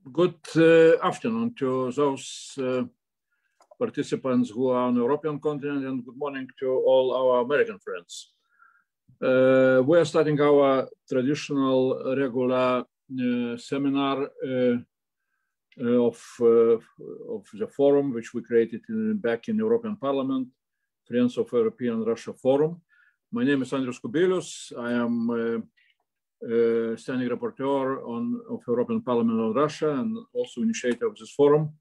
Good afternoon to those participants who are on the European continent, and good morning to all our American friends. We are starting our traditional regular seminar of the forum, which we created back in the European Parliament, Friends of European Russia Forum. My name is Andrius Kubilius. I am standing rapporteur of European Parliament on Russia and also initiator of this forum.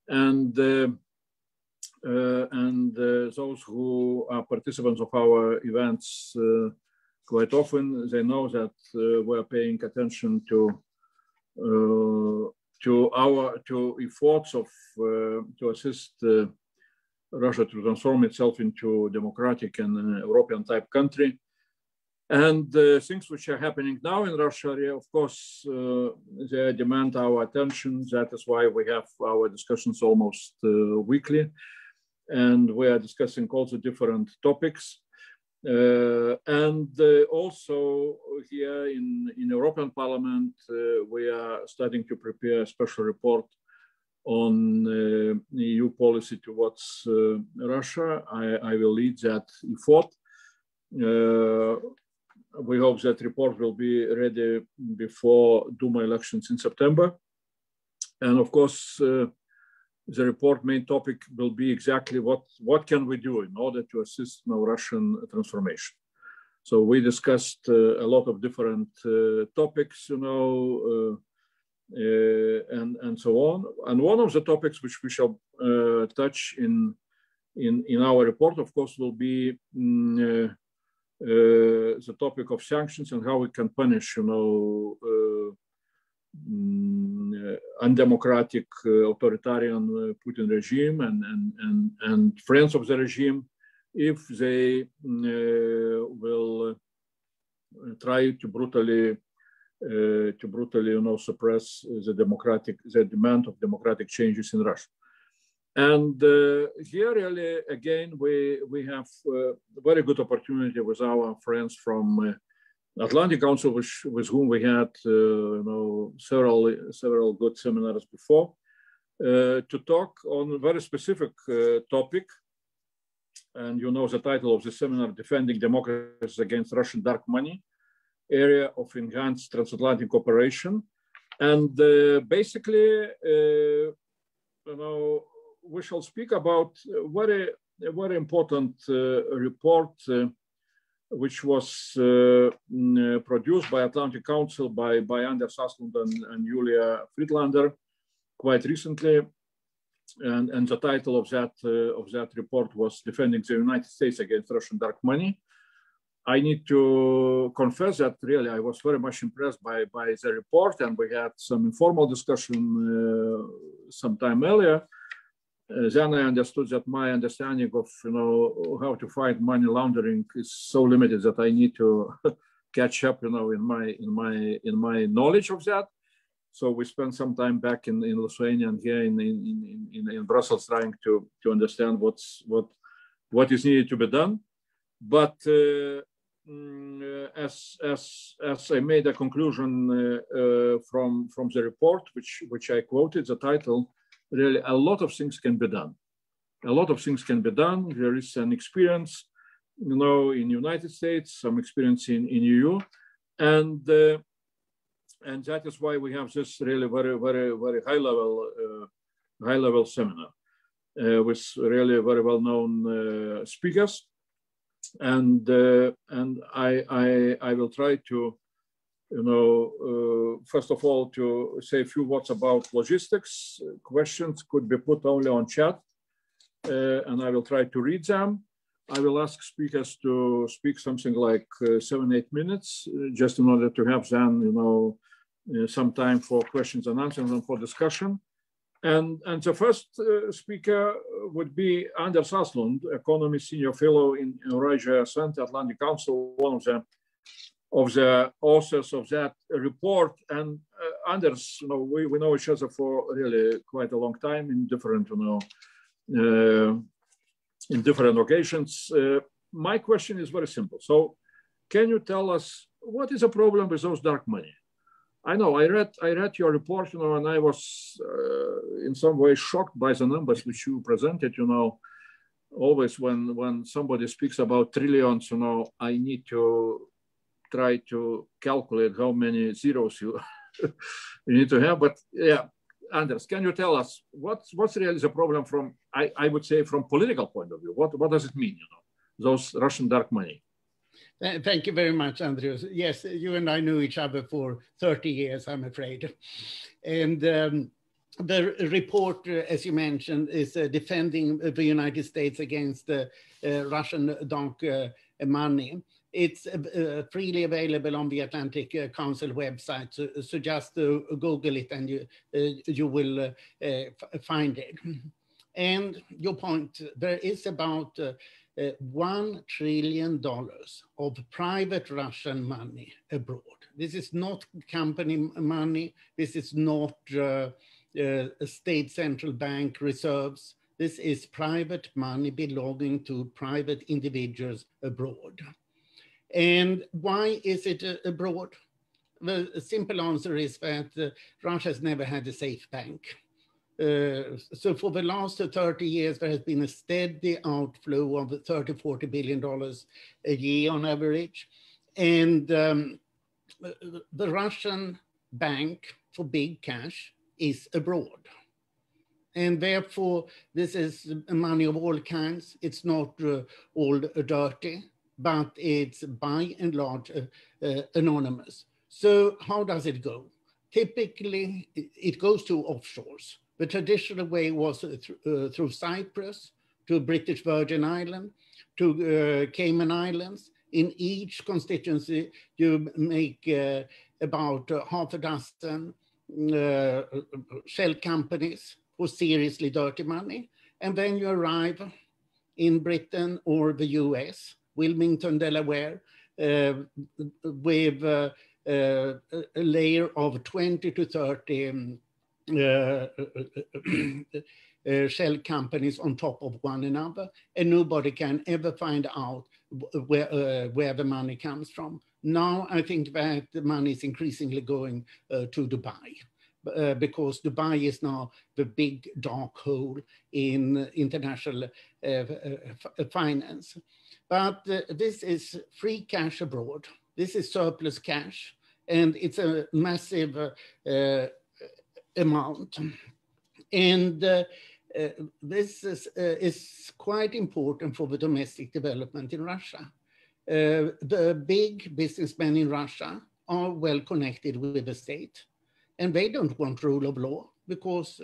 And those who are participants of our events quite often, they know that we are paying attention to efforts to assist Russia to transform itself into a democratic and European type country. And things which are happening now in Russia, of course, they demand our attention. That is why we have our discussions almost weekly. And we are discussing also different topics. Also here in European Parliament, we are starting to prepare a special report on EU policy towards Russia. I will lead that effort. We hope that report will be ready before Duma elections in September. And of course, the report main topic will be exactly what can we do in order to assist Russian transformation. So we discussed a lot of different topics, and so on. And one of the topics which we shall touch in our report, of course, will be the topic of sanctions and how we can punish, undemocratic, authoritarian Putin regime and friends of the regime if they will try to brutally, suppress the demand of democratic changes in Russia. And here, really, again, we have a very good opportunity with our friends from Atlantic Council, with whom we had several good seminars before, to talk on a very specific topic. And the title of the seminar, Defending Democracies Against Russian Dark Money, Area of Enhanced Transatlantic Cooperation. And basically, we shall speak about a very important report which was produced by Atlantic Council by Anders Aslund and Julia Friedlander quite recently. And the title of that report was Defending the United States Against Russian Dark Money. I need to confess that really I was very much impressed by the report, and we had some informal discussion some time earlier. Then I understood that my understanding of how to fight money laundering is so limited that I need to catch up in my knowledge of that. So we spent some time back in Lithuania and here in Brussels trying to understand what is needed to be done. But as I made a conclusion from the report, which I quoted, the title, really, a lot of things can be done. A lot of things can be done. There is an experience, in the United States, some experience in EU, and that is why we have this really very, very, very high level seminar with really very well-known speakers, and I will try to. First of all, to say a few words about logistics. Questions could be put only on chat, and I will try to read them. I will ask speakers to speak something like 7-8 minutes, just in order to have then, some time for questions and answers and for discussion. And the first speaker would be Anders Aslund, Economist Senior Fellow in Eurasia Center, Atlantic Council, one of the authors of that report. And Anders, we know each other for really quite a long time in different, in different occasions. My question is very simple. So can you tell us what is the problem with those dark money? I know. I read your report, and I was in some way shocked by the numbers which you presented. Always when somebody speaks about trillions, I need to try to calculate how many zeros you you need to have. But yeah, Anders, can you tell us what's really the problem from, I would say, from political point of view? What does it mean? Those Russian dark money. Thank you very much, Andreas. Yes, you and I knew each other for 30 years, I'm afraid. And the report, as you mentioned, is defending the United States against Russian dark money. It's freely available on the Atlantic Council website. So just Google it and you will find it. And your point, there is about $1 trillion of private Russian money abroad. This is not company money. This is not state central bank reserves. This is private money belonging to private individuals abroad. And why is it abroad? The simple answer is that Russia has never had a safe bank. So for the last 30 years, there has been a steady outflow of $30–40 billion a year on average. And the Russian bank for big cash is abroad. And therefore, this is money of all kinds. It's not all dirty, but it's by and large anonymous. So how does it go? Typically, it goes to offshores. The traditional way was through Cyprus, to British Virgin Island, to Cayman Islands. In each constituency, you make about half a dozen shell companies for seriously dirty money. And then you arrive in Britain or the US, Wilmington, Delaware, with a layer of 20 to 30 shell companies on top of one another, and nobody can ever find out where the money comes from. Now I think that the money is increasingly going to Dubai, because Dubai is now the big dark hole in international finance. But this is free cash abroad. This is surplus cash, and it's a massive amount. And this is quite important for the domestic development in Russia. The big businessmen in Russia are well connected with the state, and they don't want rule of law because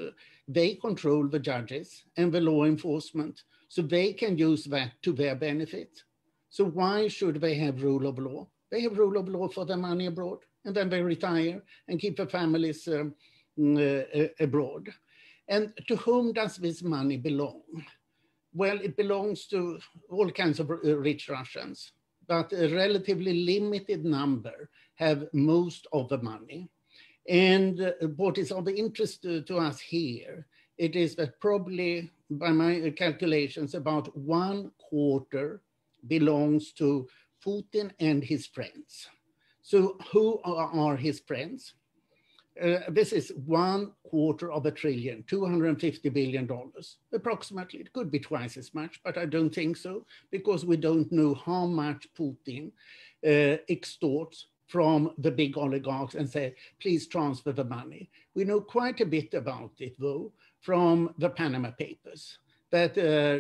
they control the judges and the law enforcement, so they can use that to their benefit. So why should they have rule of law? They have rule of law for their money abroad, and then they retire and keep their families abroad. And to whom does this money belong? Well, it belongs to all kinds of rich Russians, but a relatively limited number have most of the money. And what is of interest to us here, it is that probably, by my calculations, about 1/4 belongs to Putin and his friends. So who are his friends? This is 1/4 trillion, $250 billion, approximately. It could be twice as much, but I don't think so, because we don't know how much Putin extorts from the big oligarchs and say, please transfer the money. We know quite a bit about it, though, from the Panama Papers that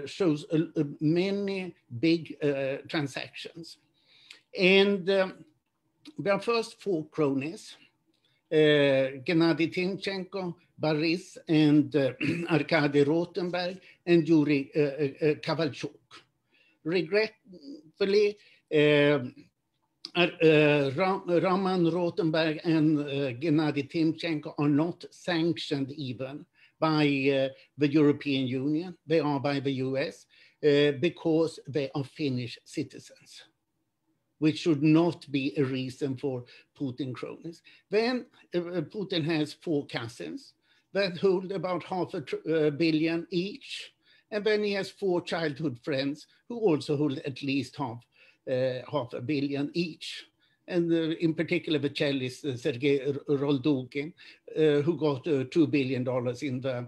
shows many big transactions. And there are first 4 cronies, Gennady Timchenko, Boris, and Arkady Rotenberg, and Yuri Kovalchuk. Regretfully, Roman Rotenberg and Gennady Timchenko are not sanctioned even by the European Union. They are by the US because they are Finnish citizens, which should not be a reason for Putin cronies. Then Putin has 4 cousins that hold about $500 million each. And then he has 4 childhood friends who also hold at least $500 million each. and in particular the cellist Sergei Roldukin, who got $2 billion in the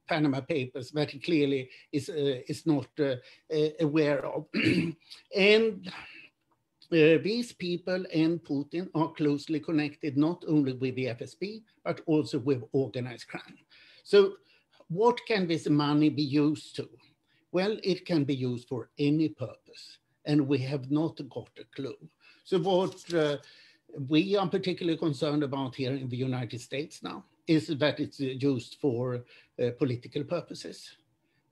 Panama Papers that he clearly is not aware of. And these people and Putin are closely connected not only with the FSB, but also with organized crime. So what can this money be used to? Well, it can be used for any purpose, and we have not got a clue. So what we are particularly concerned about here in the United States now is that it's used for political purposes.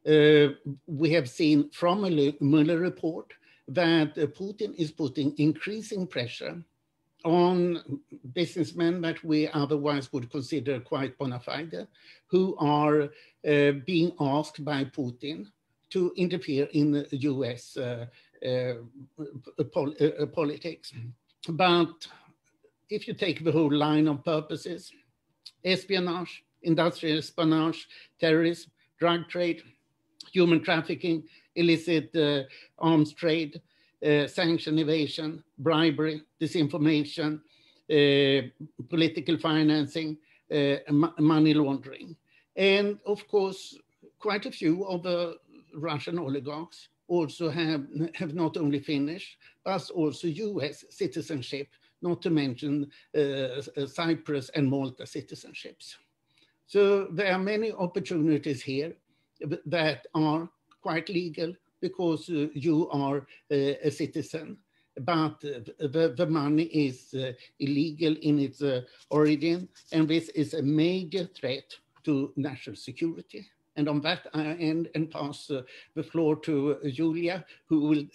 We have seen from a Mueller report that Putin is putting increasing pressure on businessmen that we otherwise would consider quite bona fide, who are being asked by Putin to interfere in US politics. But if you take the whole line of purposes, espionage, industrial espionage, terrorism, drug trade, human trafficking, illicit arms trade, sanction evasion, bribery, disinformation, political financing, money laundering. And of course, quite a few of the Russian oligarchs also have not only Finnish, but also US citizenship, not to mention Cyprus and Malta citizenships. So there are many opportunities here that are quite legal because you are a citizen, but the money is illegal in its origin, and this is a major threat to national security. And on that, I end and pass the floor to Julia, who will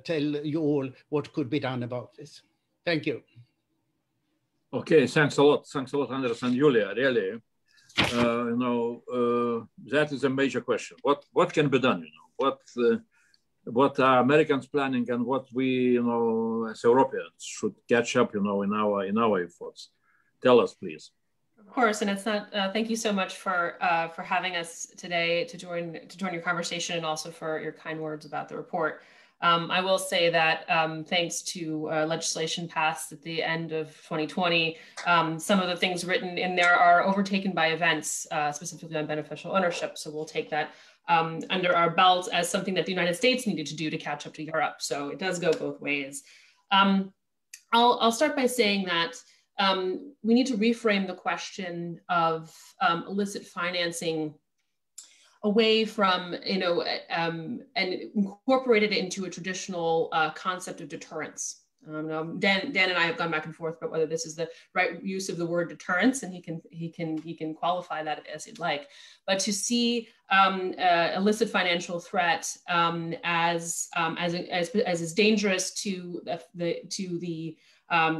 tell you all what could be done about this. Thank you. Okay, thanks a lot. Thanks a lot, Andres and Julia, really. That is a major question. What can be done? What are Americans planning, and what we, as Europeans, should catch up, in our efforts? Tell us, please. Of course, and it's not. Thank you so much for having us today to join your conversation, and also for your kind words about the report. I will say that thanks to legislation passed at the end of 2020, some of the things written in there are overtaken by events, specifically on beneficial ownership. So we'll take that under our belt as something that the United States needed to do to catch up to Europe. So it does go both ways. I'll start by saying that we need to reframe the question of illicit financing away from, and incorporate it into a traditional concept of deterrence. Dan and I have gone back and forth about whether this is the right use of the word deterrence, and he can qualify that as he'd like. But to see illicit financial threat as is dangerous to the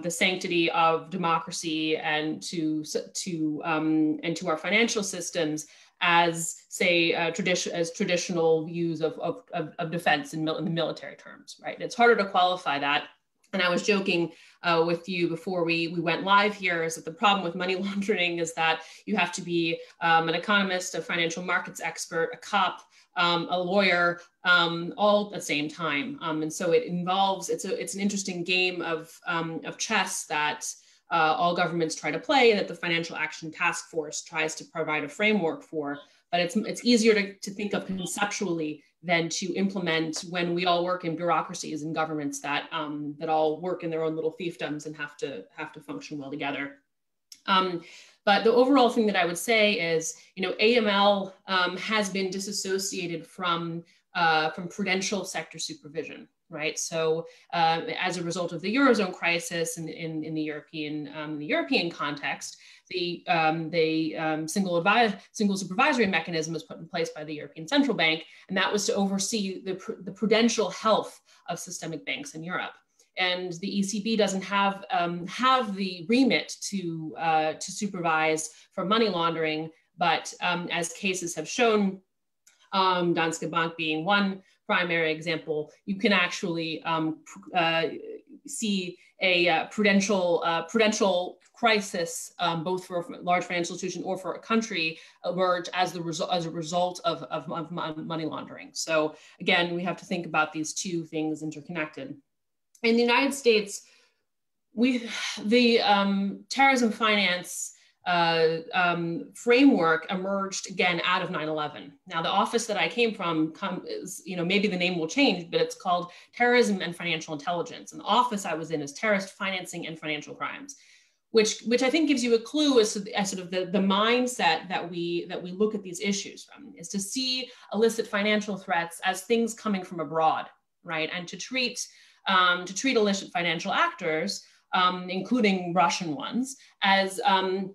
sanctity of democracy and to our financial systems as, say, traditional views of defense in the military terms, right? It's harder to qualify that. And I was joking with you before we went live here, is that the problem with money laundering is that you have to be an economist, a financial markets expert, a cop, a lawyer, all at the same time. And so it involves, it's an interesting game of chess that all governments try to play, that the Financial Action Task Force tries to provide a framework for, but it's easier to think of conceptually than to implement when we all work in bureaucracies and governments that all work in their own little fiefdoms and have to function well together. But the overall thing that I would say is, AML has been disassociated from prudential sector supervision, right? So as a result of the Eurozone crisis and in the European context, the single supervisory mechanism was put in place by the European Central Bank, and that was to oversee the prudential health of systemic banks in Europe. And the ECB doesn't have the remit to supervise for money laundering, but as cases have shown, Danske Bank being one primary example, you can actually see a prudential crisis, both for a large financial institution or for a country, emerge as a result of money laundering. So again, we have to think about these two things interconnected. in the United States, the terrorism finance framework emerged again out of 9/11. Now, the office that I came from is, maybe the name will change, but it's called Terrorism and Financial Intelligence. And the office I was in is Terrorist Financing and Financial Crimes, which I think gives you a clue as to sort of the mindset that we look at these issues from, is to see illicit financial threats as things coming from abroad, right? And to treat illicit financial actors, including Russian ones, as a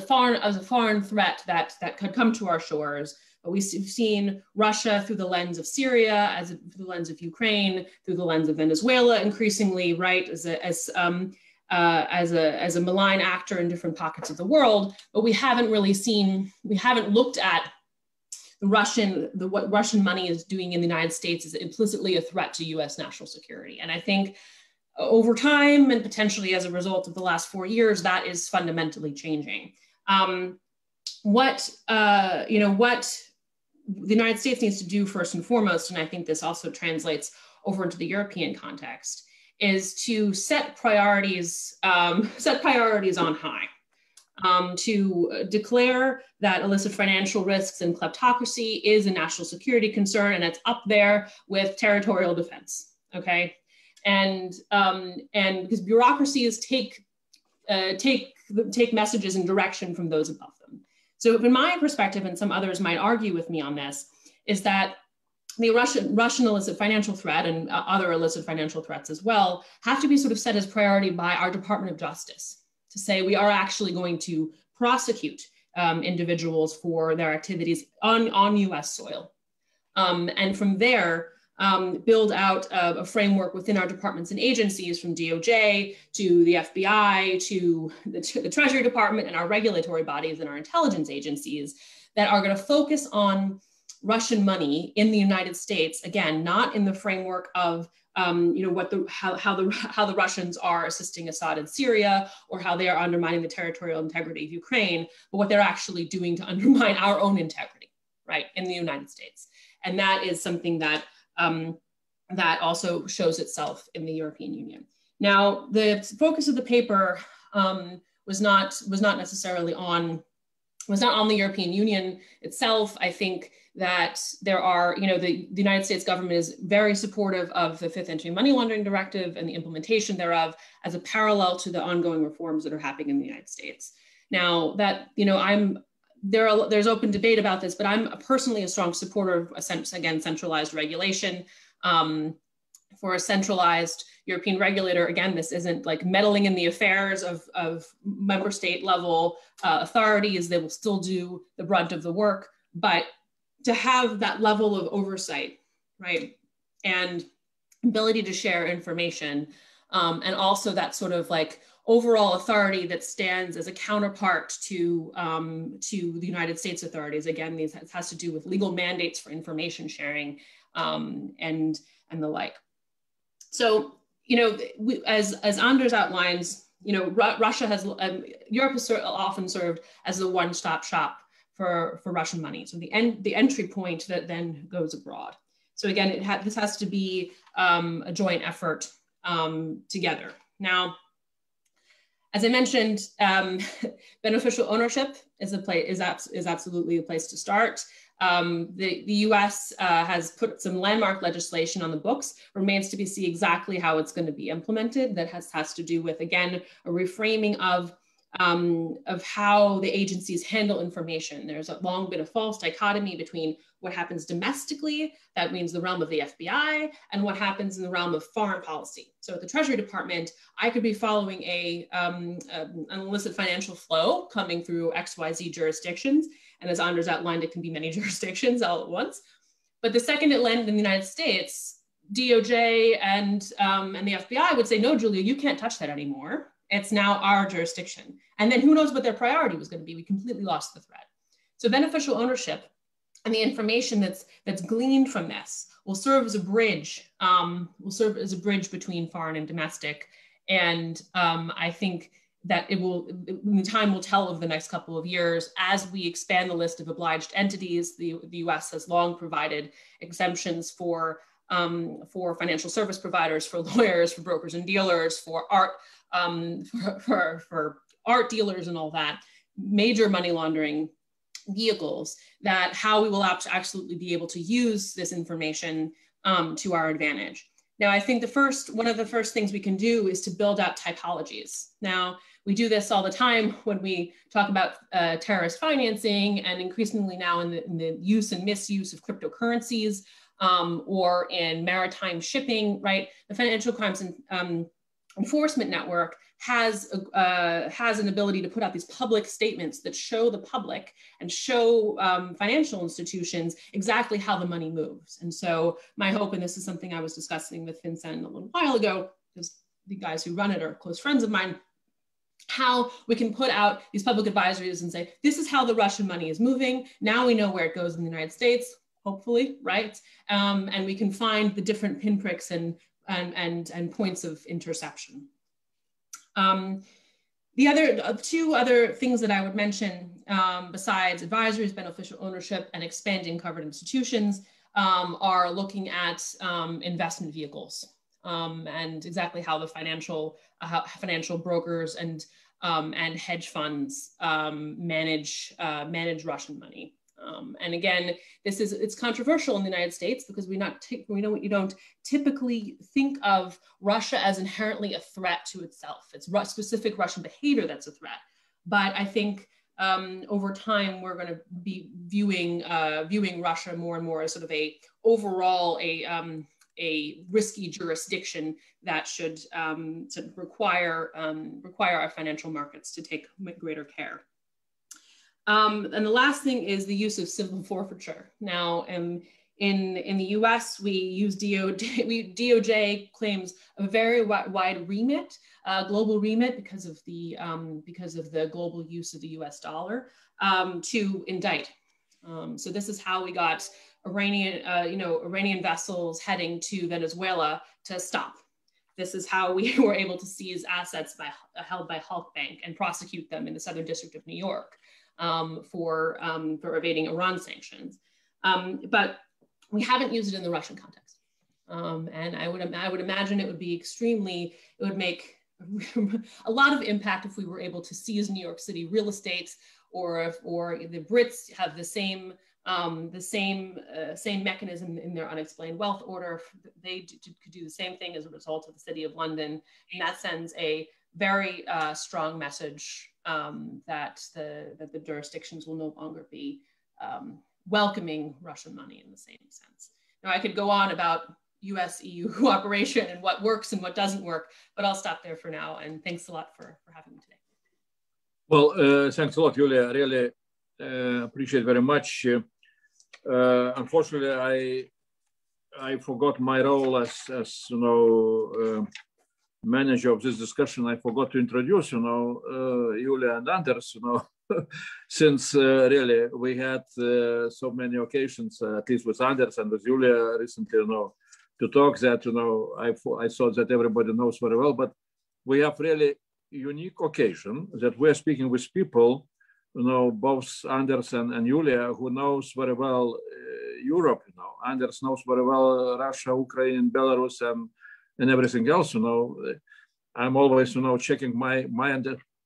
foreign threat that could come to our shores. But we've seen Russia through the lens of Syria, through the lens of Ukraine, through the lens of Venezuela, increasingly, right, as a malign actor in different pockets of the world. But we haven't looked at what Russian money is doing in the United States is implicitly a threat to U.S. national security. And I think over time, and potentially as a result of the last 4 years, that is fundamentally changing. What the United States needs to do first and foremost, and I think this also translates over into the European context, is to set priorities on high. To declare that illicit financial risks and kleptocracy is a national security concern, and it's up there with territorial defense. Okay. And because bureaucracies take messages and direction from those above them. So in my perspective, and some others might argue with me on this, is that the Russian illicit financial threat and other illicit financial threats as well have to be sort of set as priority by our Department of Justice, to say we are actually going to prosecute individuals for their activities on US soil. And from there, build out a framework within our departments and agencies, from DOJ to the FBI to the Treasury Department and our regulatory bodies and our intelligence agencies, that are going to focus on Russian money in the United States, again, not in the framework of how the Russians are assisting Assad in Syria, or how they are undermining the territorial integrity of Ukraine, but what they're actually doing to undermine our own integrity, right, in the United States. And that is something that also shows itself in the European Union. Now, the focus of the paper was not necessarily on the European Union itself. I think that there are, the United States government is very supportive of the Fifth Anti-Money Laundering Directive and the implementation thereof as a parallel to the ongoing reforms that are happening in the United States. Now, that, there's open debate about this, but I'm personally a strong supporter of, again, centralized regulation. For a centralized European regulator, again, this isn't like meddling in the affairs of member state level authorities. They will still do the brunt of the work, but to have that level of oversight, right, and ability to share information, and also that sort of like overall authority that stands as a counterpart to the United States authorities. Again, this has to do with legal mandates for information sharing and the like. So, as Anders outlines, Russia has, Europe has often served as the one-stop shop for Russian money. So the entry point that then goes abroad. So again, this has to be a joint effort together. Now, as I mentioned, beneficial ownership is absolutely a place to start. The US has put some landmark legislation on the books. Remains to be seen exactly how it's going to be implemented. That has to do with, again, a reframing of how the agencies handle information. There's long been a false dichotomy between what happens domestically, that means the realm of the FBI, and what happens in the realm of foreign policy. So at the Treasury Department, I could be following an illicit financial flow coming through XYZ jurisdictions. And as Anders outlined, it can be many jurisdictions all at once. But the second it landed in the United States, DOJ and the FBI would say, no, Julia, you can't touch that anymore. It's now our jurisdiction. And then who knows what their priority was going to be. We completely lost the thread. So beneficial ownership and the information that's gleaned from this will serve as a bridge, between foreign and domestic. And I think that time will tell over the next couple of years as we expand the list of obliged entities. The US has long provided exemptions for for financial service providers, for lawyers, for brokers and dealers, for art, for art dealers and all that, major money laundering vehicles, that how we will absolutely be able to use this information to our advantage. Now, I think one of the first things we can do is to build out typologies. Now, we do this all the time when we talk about terrorist financing, and increasingly now in the use and misuse of cryptocurrencies, or in maritime shipping, right? The Financial Crimes Enforcement Network has an ability to put out these public statements that show the public and show financial institutions exactly how the money moves. And so my hope, and this is something I was discussing with FinCEN a little while ago, because the guys who run it are close friends of mine, how we can put out these public advisories and say, this is how the Russian money is moving. Now we know where it goes in the United States, hopefully, right? And we can find the different pinpricks and points of interception. The other two other things that I would mention, besides advisories, beneficial ownership, and expanding covered institutions, are looking at investment vehicles, and exactly how the financial brokers and hedge funds manage Russian money. And again, it's controversial in the United States because we don't typically think of Russia as inherently a threat to itself. It's specific Russian behavior that's a threat. But I think over time we're going to be viewing Russia more and more as sort of a risky jurisdiction that should require our financial markets to take greater care. And the last thing is the use of civil forfeiture. Now, in the US, we use DOJ claims a very wide remit, global remit, because of the global use of the US dollar, to indict. So this is how we got Iranian vessels heading to Venezuela to stop. This is how we were able to seize assets held by Hulk Bank and prosecute them in the Southern District of New York. For evading Iran sanctions, but we haven't used it in the Russian context, and I would imagine it would make a lot of impact if we were able to seize New York City real estate, or the Brits have the same mechanism in their unexplained wealth order. They could do the same thing as a result of the City of London, and that sends a very strong message that the jurisdictions will no longer be welcoming Russian money in the same sense. Now, I could go on about US-EU cooperation and what works and what doesn't work, but I'll stop there for now. And thanks a lot for having me today. Well, thanks a lot, Julia. I really appreciate very much. Unfortunately, I forgot my role as manager of this discussion. I forgot to introduce, Julia and Anders, since really we had so many occasions, at least with Anders and with Julia recently, to talk that, I thought that everybody knows very well, but we have really unique occasion that we're speaking with people, both Anders and Julia, who knows very well Europe, Anders knows very well Russia, Ukraine, Belarus, and everything else, I'm always, checking my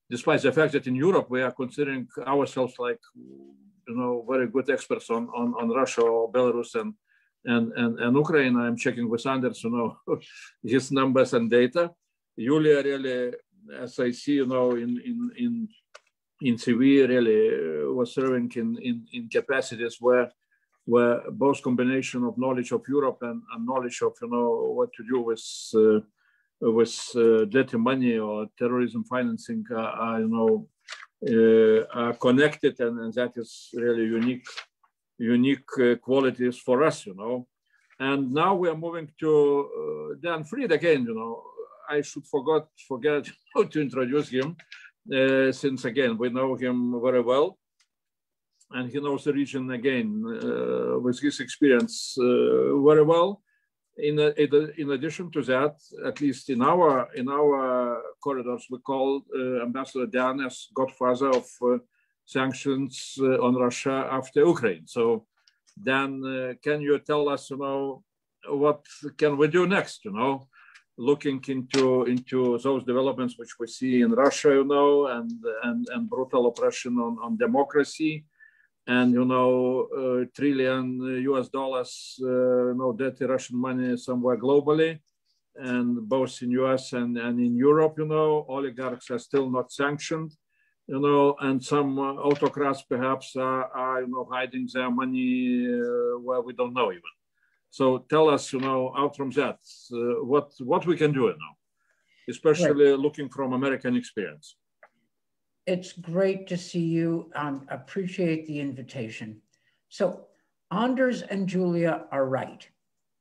despite the fact that in Europe we are considering ourselves like, very good experts on Russia or Belarus and Ukraine. I'm checking with Anders, his numbers and data. Julia really, as I see, in CV, really was serving in capacities where both combination of knowledge of Europe and knowledge of what to do with dirty money or terrorism financing are connected, and that is really unique qualities for us, And now we are moving to Dan Fried again. I should forget how to introduce him, since again we know him very well. And he knows the region again with his experience very well. In addition to that, at least in our corridors, we call Ambassador Dan as godfather of sanctions on Russia after Ukraine. So, Dan, can you tell us, what can we do next, looking into those developments which we see in Russia, and brutal oppression on democracy, and trillion US dollars, dirty Russian money somewhere globally, and both in US and in Europe, oligarchs are still not sanctioned, and some autocrats perhaps are hiding their money where we don't know even. So tell us, out from that, what we can do now, especially looking from American experience. It's great to see you. Appreciate the invitation. So Anders and Julia are right.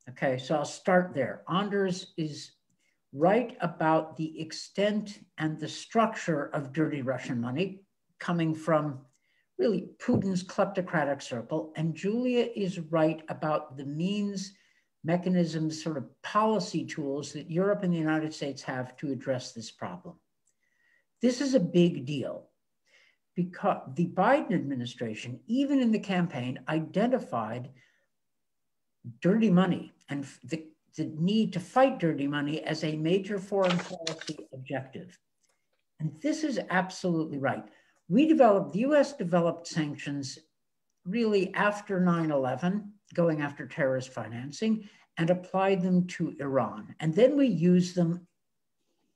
Okay, so I'll start there. Anders is right about the extent and the structure of dirty Russian money coming from really Putin's kleptocratic circle. And Julia is right about the means, mechanisms, sort of policy tools that Europe and the United States have to address this problem. This is a big deal because the Biden administration, even in the campaign, identified dirty money and the need to fight dirty money as a major foreign policy objective. And this is absolutely right. The US developed sanctions really after 9/11, going after terrorist financing, and applied them to Iran. And then we used them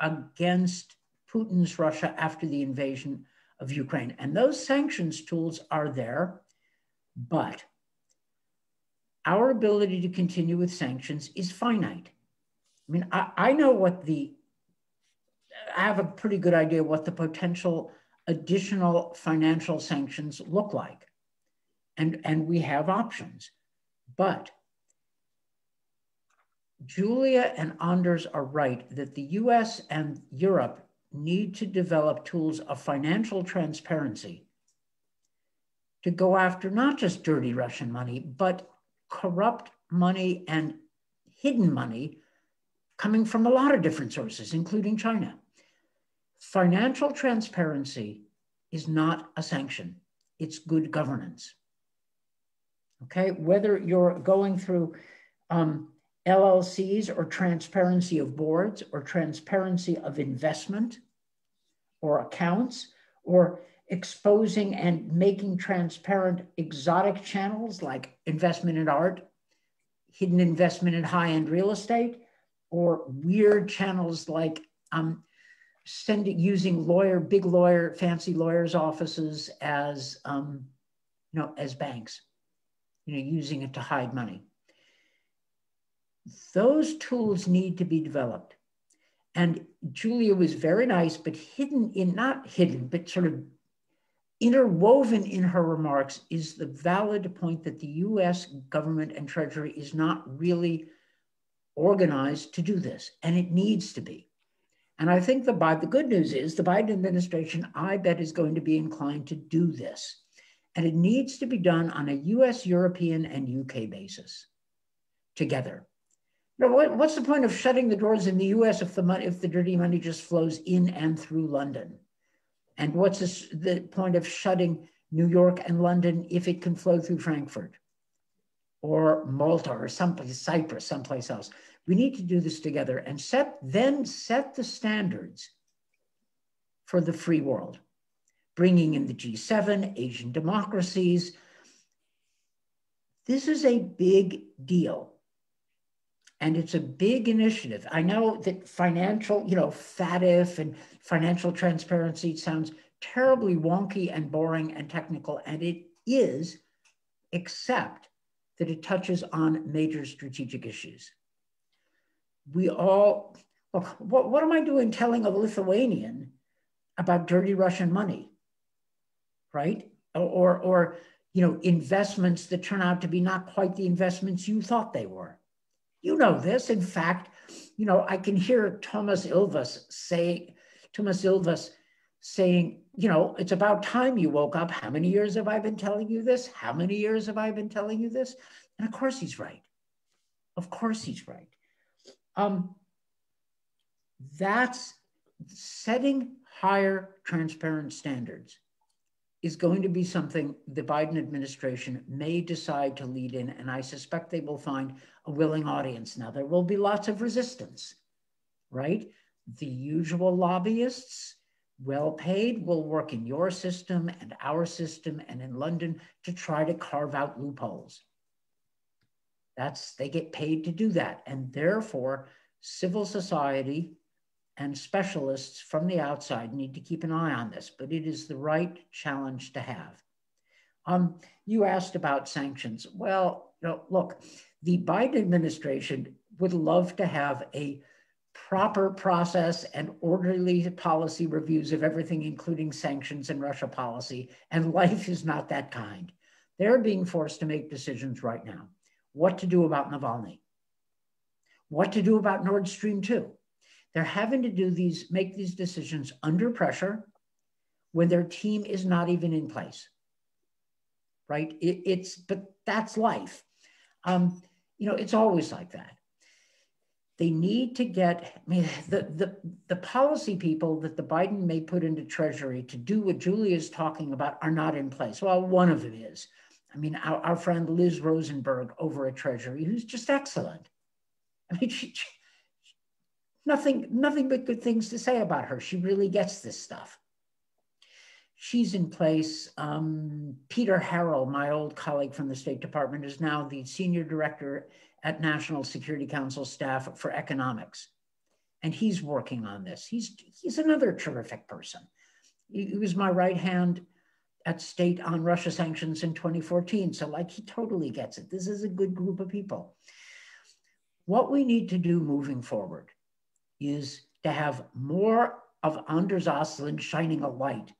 against Putin's Russia after the invasion of Ukraine. And those sanctions tools are there, but our ability to continue with sanctions is finite. I mean, I know I have a pretty good idea what the potential additional financial sanctions look like. And we have options. But Julia and Anders are right that the US and Europe need to develop tools of financial transparency to go after not just dirty Russian money, but corrupt money and hidden money coming from a lot of different sources, including China. Financial transparency is not a sanction. It's good governance. Okay, whether you're going through LLCs or transparency of boards or transparency of investment or accounts or exposing and making transparent exotic channels like investment in art, hidden investment in high-end real estate, or weird channels like using fancy lawyers' offices as as banks, using it to hide money. Those tools need to be developed. And Julia was very nice, but not hidden, but sort of interwoven in her remarks is the valid point that the US government and Treasury is not really organized to do this, and it needs to be. And I think the good news is the Biden administration, I bet, is going to be inclined to do this. And it needs to be done on a US, European, and UK basis together. What's the point of shutting the doors in the US if the dirty money just flows in and through London? And what's the point of shutting New York and London if it can flow through Frankfurt or Malta or someplace, Cyprus, someplace else? We need to do this together and then set the standards for the free world, bringing in the G7, Asian democracies. This is a big deal. And it's a big initiative. I know that financial, FATF and financial transparency sounds terribly wonky and boring and technical, and it is, except that it touches on major strategic issues. What am I doing telling a Lithuanian about dirty Russian money, right? Or investments that turn out to be not quite the investments you thought they were. You know this. In fact, I can hear Thomas Ilves saying, it's about time you woke up. How many years have I been telling you this? How many years have I been telling you this? And of course he's right. Of course he's right. That's setting higher transparent standards is going to be something the Biden administration may decide to lead in, and I suspect they will find a willing audience. Now, there will be lots of resistance, right? The usual lobbyists, well paid, will work in your system and our system and in London to try to carve out loopholes. They get paid to do that. And therefore, civil society and specialists from the outside need to keep an eye on this, but it is the right challenge to have. You asked about sanctions. Well, look, the Biden administration would love to have a proper process and orderly policy reviews of everything, including sanctions and Russia policy, and life is not that kind. They're being forced to make decisions right now. What to do about Navalny? What to do about Nord Stream 2? They're having to make these decisions under pressure when their team is not even in place, right? But that's life. It's always like that. They need to get, the policy people that the Biden may put into Treasury to do what Julia is talking about are not in place. Well, one of them is. Our friend Liz Rosenberg over at Treasury, who's just excellent. She nothing but good things to say about her. She really gets this stuff. She's in place. Peter Harrell, my old colleague from the State Department, is now the senior director at National Security Council staff for economics. And he's working on this. He's another terrific person. He was my right hand at State on Russia sanctions in 2014. So he totally gets it. This is a good group of people. What we need to do moving forward is to have more of Anders Åslund shining a light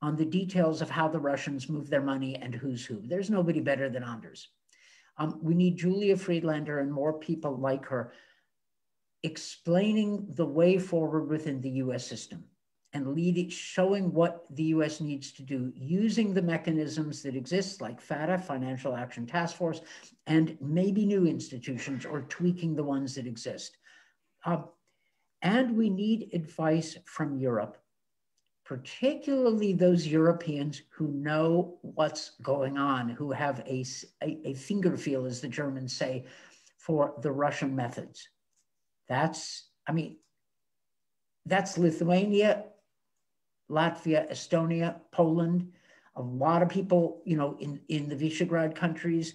on the details of how the Russians move their money and who's who. There's nobody better than Anders. We need Julia Friedlander and more people like her explaining the way forward within the US system and showing what the US needs to do, using the mechanisms that exist like FATA, Financial Action Task Force, and maybe new institutions or tweaking the ones that exist. And we need advice from Europe, particularly those Europeans who know what's going on, who have a finger feel, as the Germans say, for the Russian methods. That's Lithuania, Latvia, Estonia, Poland, a lot of people, in the Visegrad countries,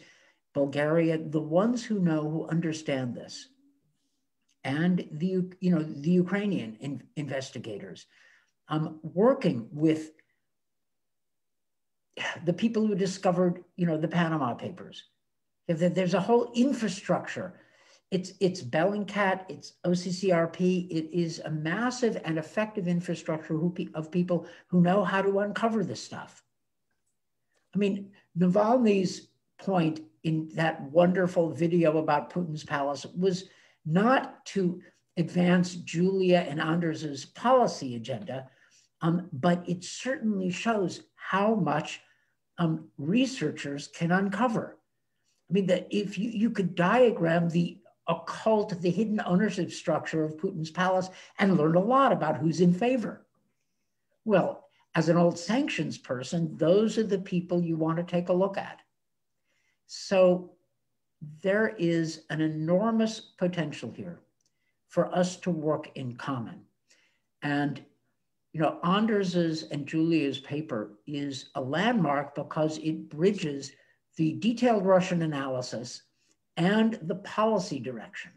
Bulgaria, the ones who know, who understand this. And the Ukrainian investigators, working with the people who discovered, the Panama Papers. There's a whole infrastructure. It's Bellingcat, it's OCCRP. It is a massive and effective infrastructure of people who know how to uncover this stuff. Navalny's point in that wonderful video about Putin's palace was not to advance Julia and Anders's policy agenda, but it certainly shows how much researchers can uncover. That if you could diagram the occult, the hidden ownership structure of Putin's palace and learn a lot about who's in favor. Well, as an old sanctions person, those are the people you want to take a look at. So there is an enormous potential here for us to work in common. And, Anders's and Julia's paper is a landmark because it bridges the detailed Russian analysis and the policy direction.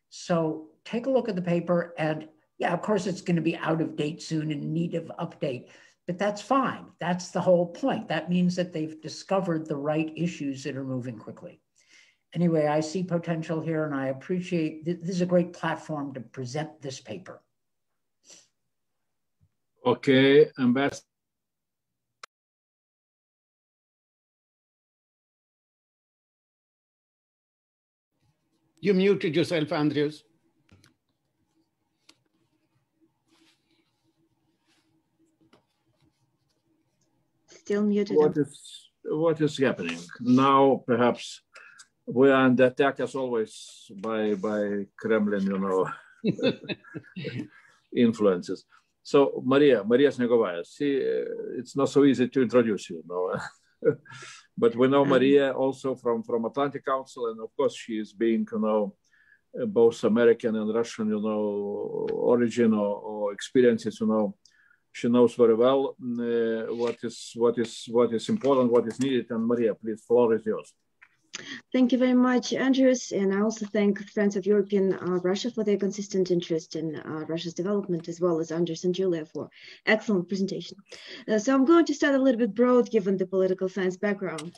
So take a look at the paper, and yeah, of course it's going to be out of date soon and in need of update, but that's fine. That's the whole point. That means that they've discovered the right issues that are moving quickly. Anyway, I see potential here, and I appreciate, this is a great platform to present this paper. Okay, Ambassador. You muted yourself, Andrews. Still muted. What is happening? Now, perhaps we are under attack as always by Kremlin, influences. So Maria Snegovaya, see, it's not so easy to introduce you, but we know Maria also from Atlantic Council, and of course she is being, both American and Russian, origin or experiences, she knows very well what is important, what is needed. And Maria, please, floor is yours. Thank you very much, Andrews, and I also thank Friends of European Russia for their consistent interest in Russia's development, as well as Anders and Julia for excellent presentation. So I'm going to start a little bit broad, given the political science background,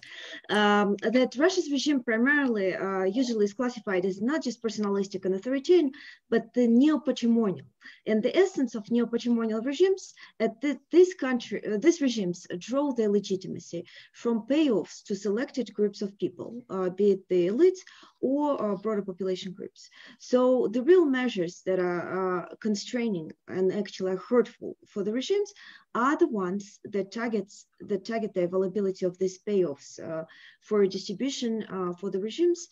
that Russia's regime primarily usually is classified as not just personalistic and authoritarian, but the neo-patrimonial. And the essence of neo-patrimonial regimes at these regimes draw their legitimacy from payoffs to selected groups of people, be it the elites or broader population groups. So the real measures that are constraining and actually are hurtful for the regimes are the ones that target the availability of these payoffs for distribution for the regimes,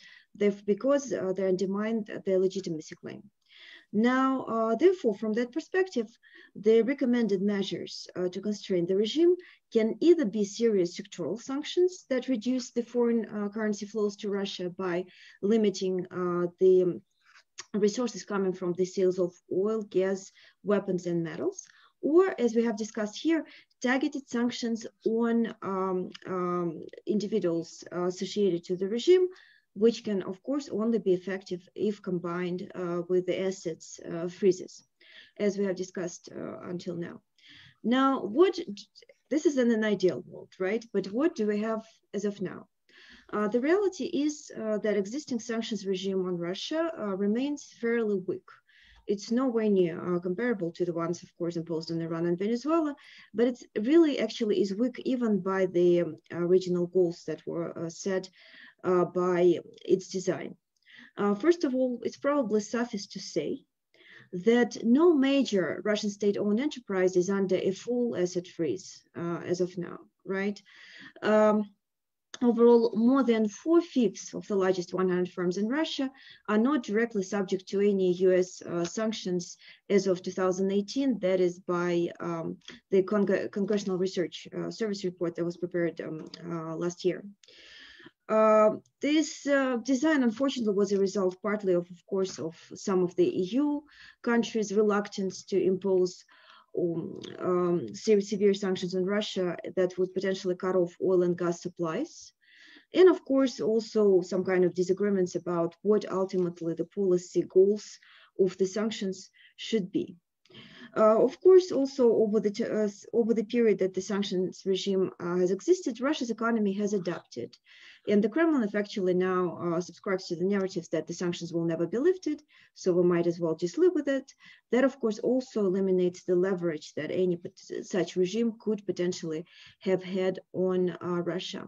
because they undermine their legitimacy claim. Now, therefore, from that perspective, the recommended measures to constrain the regime can either be serious sectoral sanctions that reduce the foreign currency flows to Russia by limiting the resources coming from the sales of oil, gas, weapons, and metals, or, as we have discussed here, targeted sanctions on individuals associated to the regime, which can, of course, only be effective if combined with the assets freezes, as we have discussed until now. Now, this is in an ideal world, right? But what do we have as of now? The reality is that existing sanctions regime on Russia remains fairly weak. It's nowhere near comparable to the ones, of course, imposed on Iran and Venezuela, but it's really actually is weak even by the regional goals that were set by its design. First of all, it's probably suffice to say that no major Russian state-owned enterprise is under a full asset freeze as of now, right? Overall, more than 4/5 of the largest 100 firms in Russia are not directly subject to any US sanctions as of 2018. That is by the Congressional Research Service report that was prepared last year. This design, unfortunately, was a result partly of course, of some of the EU countries' reluctance to impose severe sanctions on Russia that would potentially cut off oil and gas supplies. And of course, also some kind of disagreements about what ultimately the policy goals of the sanctions should be. Of course, also over the period that the sanctions regime has existed, Russia's economy has adapted. And the Kremlin effectively now subscribes to the narratives that the sanctions will never be lifted, so we might as well just live with it. That, of course, also eliminates the leverage that any such regime could potentially have had on Russia.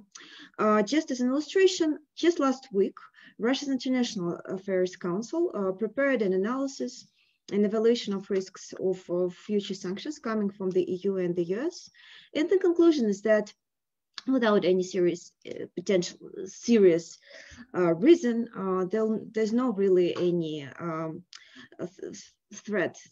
Just as an illustration, just last week, Russia's International Affairs Council prepared an analysis and evaluation of risks of future sanctions coming from the EU and the US. And the conclusion is that without any serious reason, there's no really any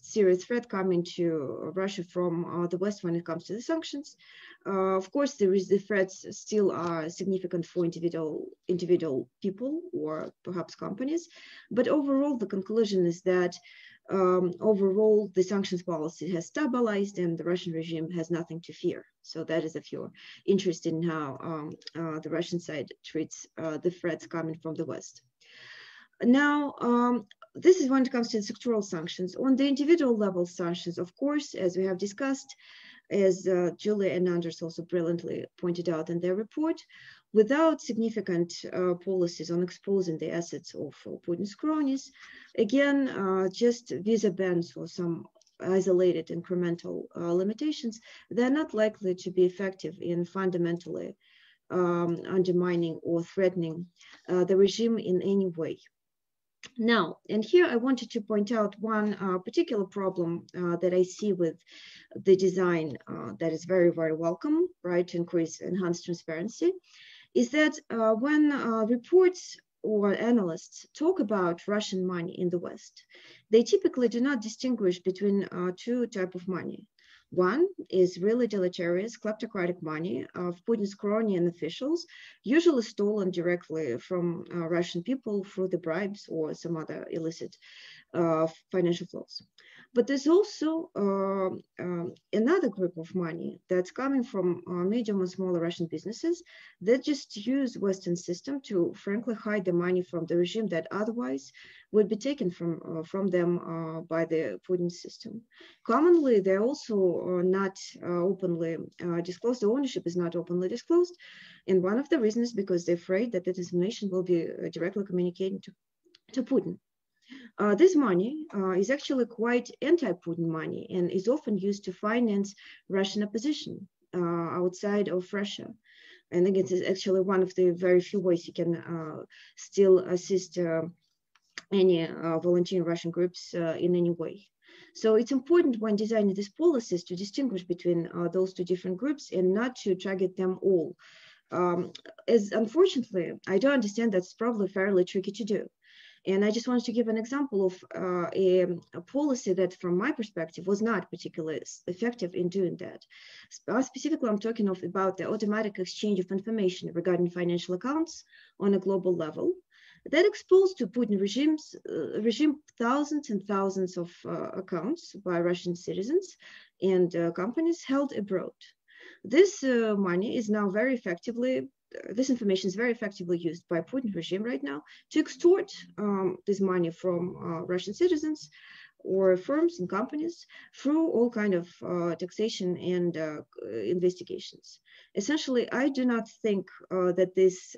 serious threat coming to Russia from the West when it comes to the sanctions. Of course, the threats still are significant for individual people or perhaps companies, but overall the conclusion is that overall, the sanctions policy has stabilized and the Russian regime has nothing to fear. So that is if you're interested in how the Russian side treats the threats coming from the West. Now, this is when it comes to the sectoral sanctions. On the individual level sanctions, of course, as we have discussed, as Julia and Anders also brilliantly pointed out in their report, without significant policies on exposing the assets of Putin's cronies, again, just visa bans or some isolated incremental limitations, they're not likely to be effective in fundamentally undermining or threatening the regime in any way. Now, and here I wanted to point out one particular problem that I see with the design that is very, very welcome, right, to enhance transparency, is that when reports or analysts talk about Russian money in the West, they typically do not distinguish between two types of money. One is really deleterious kleptocratic money of Putin's Kronian officials, usually stolen directly from Russian people through the bribes or some other illicit financial flows. But there's also another group of money that's coming from medium and smaller Russian businesses that just use Western system to frankly hide the money from the regime that otherwise would be taken from them by the Putin system. Commonly, they're also not openly disclosed. The ownership is not openly disclosed. And one of the reasons is because they're afraid that this information will be directly communicated to Putin. This money is actually quite anti-Putin money and is often used to finance Russian opposition outside of Russia. And again, it's actually one of the very few ways you can still assist any volunteering Russian groups in any way. So it's important when designing these policies to distinguish between those two different groups and not to target them all. As unfortunately, I do understand that's probably fairly tricky to do. And I just wanted to give an example of a policy that, from my perspective, was not particularly effective in doing that. Specifically, I'm talking about the automatic exchange of information regarding financial accounts on a global level that exposed to Putin regime thousands and thousands of accounts by Russian citizens and companies held abroad. This money is now this information is very effectively used by Putin regime right now to extort this money from Russian citizens or firms and companies through all kind of taxation and investigations. Essentially, I do not think that these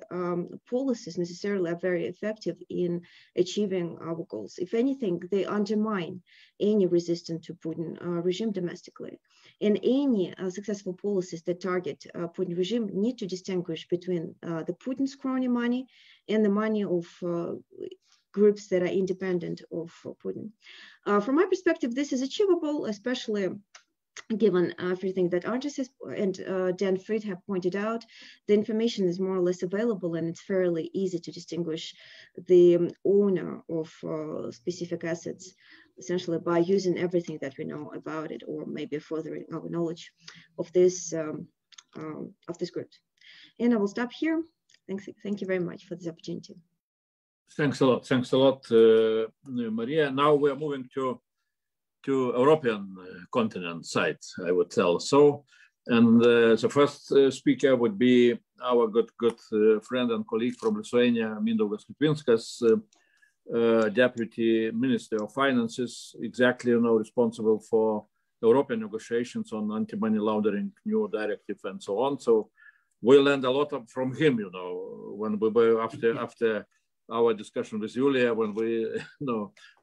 policies necessarily are very effective in achieving our goals. If anything, they undermine any resistance to Putin regime domestically. And any successful policies that target Putin regime need to distinguish between the Putin's crony money and the money of groups that are independent of Putin. From my perspective, this is achievable, especially given everything that Andres and Dan Fried have pointed out. The information is more or less available, and it's fairly easy to distinguish the owner of specific assets, essentially by using everything that we know about it, or maybe furthering our knowledge of this group. And I will stop here. Thank you very much for this opportunity. Thanks a lot, Maria. Now we are moving to European continent side, I would tell so. And the first speaker would be our good friend and colleague from Lithuania, Mindaugas Lipinskas, Deputy Minister of Finances, exactly responsible for European negotiations on anti-money laundering, new directive, and so on. So we learned a lot from him, when we were after our discussion with Julia, when we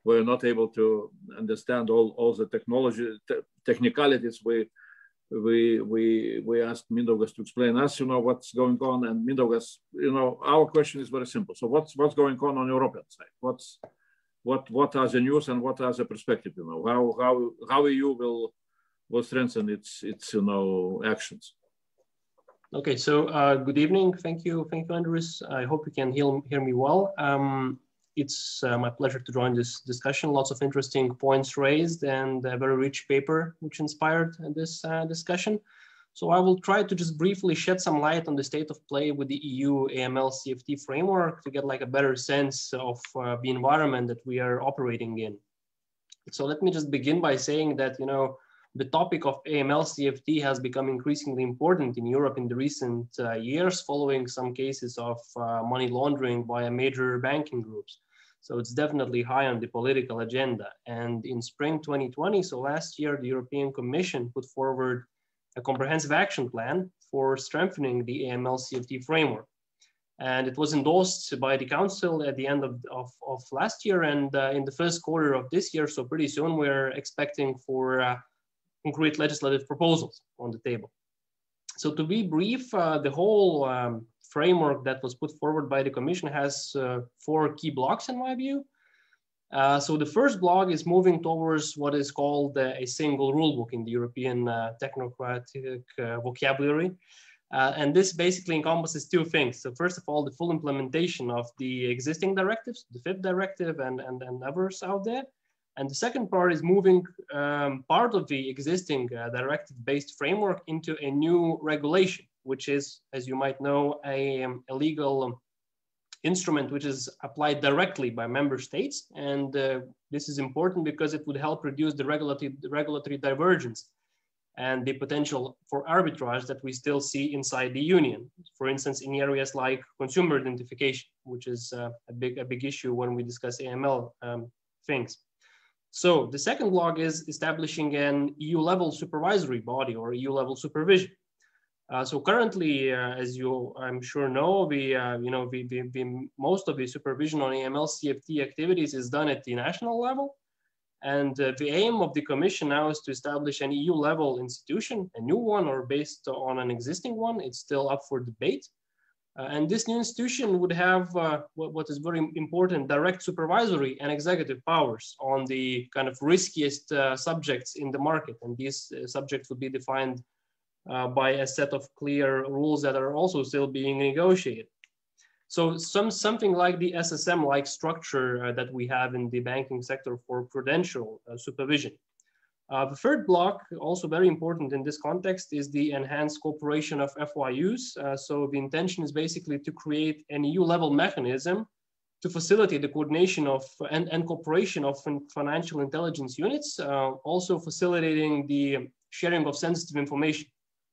were not able to understand all the technicalities, we asked Mindaugas to explain us, what's going on. And Mindaugas, our question is very simple. So what's going on European side? What are the news and what are the perspective? How EU will strengthen its actions. Okay, so good evening. Thank you, Andres. I hope you can hear me well. It's my pleasure to join this discussion. Lots of interesting points raised and a very rich paper which inspired this discussion. So I will try to just briefly shed some light on the state of play with the EU AML-CFT framework to get a better sense of the environment that we are operating in. So let me just begin by saying that, the topic of AML-CFT has become increasingly important in Europe in the recent years, following some cases of money laundering by major banking groups. So it's definitely high on the political agenda. And in spring 2020, so last year, the European Commission put forward a comprehensive action plan for strengthening the AML-CFT framework. And it was endorsed by the Council at the end of last year and in the first quarter of this year. So pretty soon we're expecting for concrete legislative proposals on the table. So to be brief, the whole framework that was put forward by the Commission has 4 key blocks in my view. So the first block is moving towards what is called a single rule book in the European technocratic vocabulary. And this basically encompasses two things. So first of all, the full implementation of the existing directives, the FIP directive and others out there. And the second part is moving part of the existing directive-based framework into a new regulation, which is, as you might know, a legal instrument which is applied directly by member states. And this is important because it would help reduce the regulatory divergence and the potential for arbitrage that we still see inside the union. For instance, in areas like consumer identification, which is a big issue when we discuss AML things. So the second block is establishing an EU-level supervisory body or EU-level supervision. So currently, as you, I'm sure know, most of the supervision on AML CFT activities is done at the national level. And the aim of the Commission now is to establish an EU-level institution, a new one or based on an existing one. It's still up for debate. And this new institution would have what is very important, direct supervisory and executive powers on the kind of riskiest subjects in the market. And these subjects would be defined by a set of clear rules that are also still being negotiated. So something like the SSM-like structure that we have in the banking sector for prudential supervision. The third block, also very important in this context, is the enhanced cooperation of FYUs. So the intention is basically to create an EU-level mechanism to facilitate the coordination of and cooperation of financial intelligence units, also facilitating the sharing of sensitive information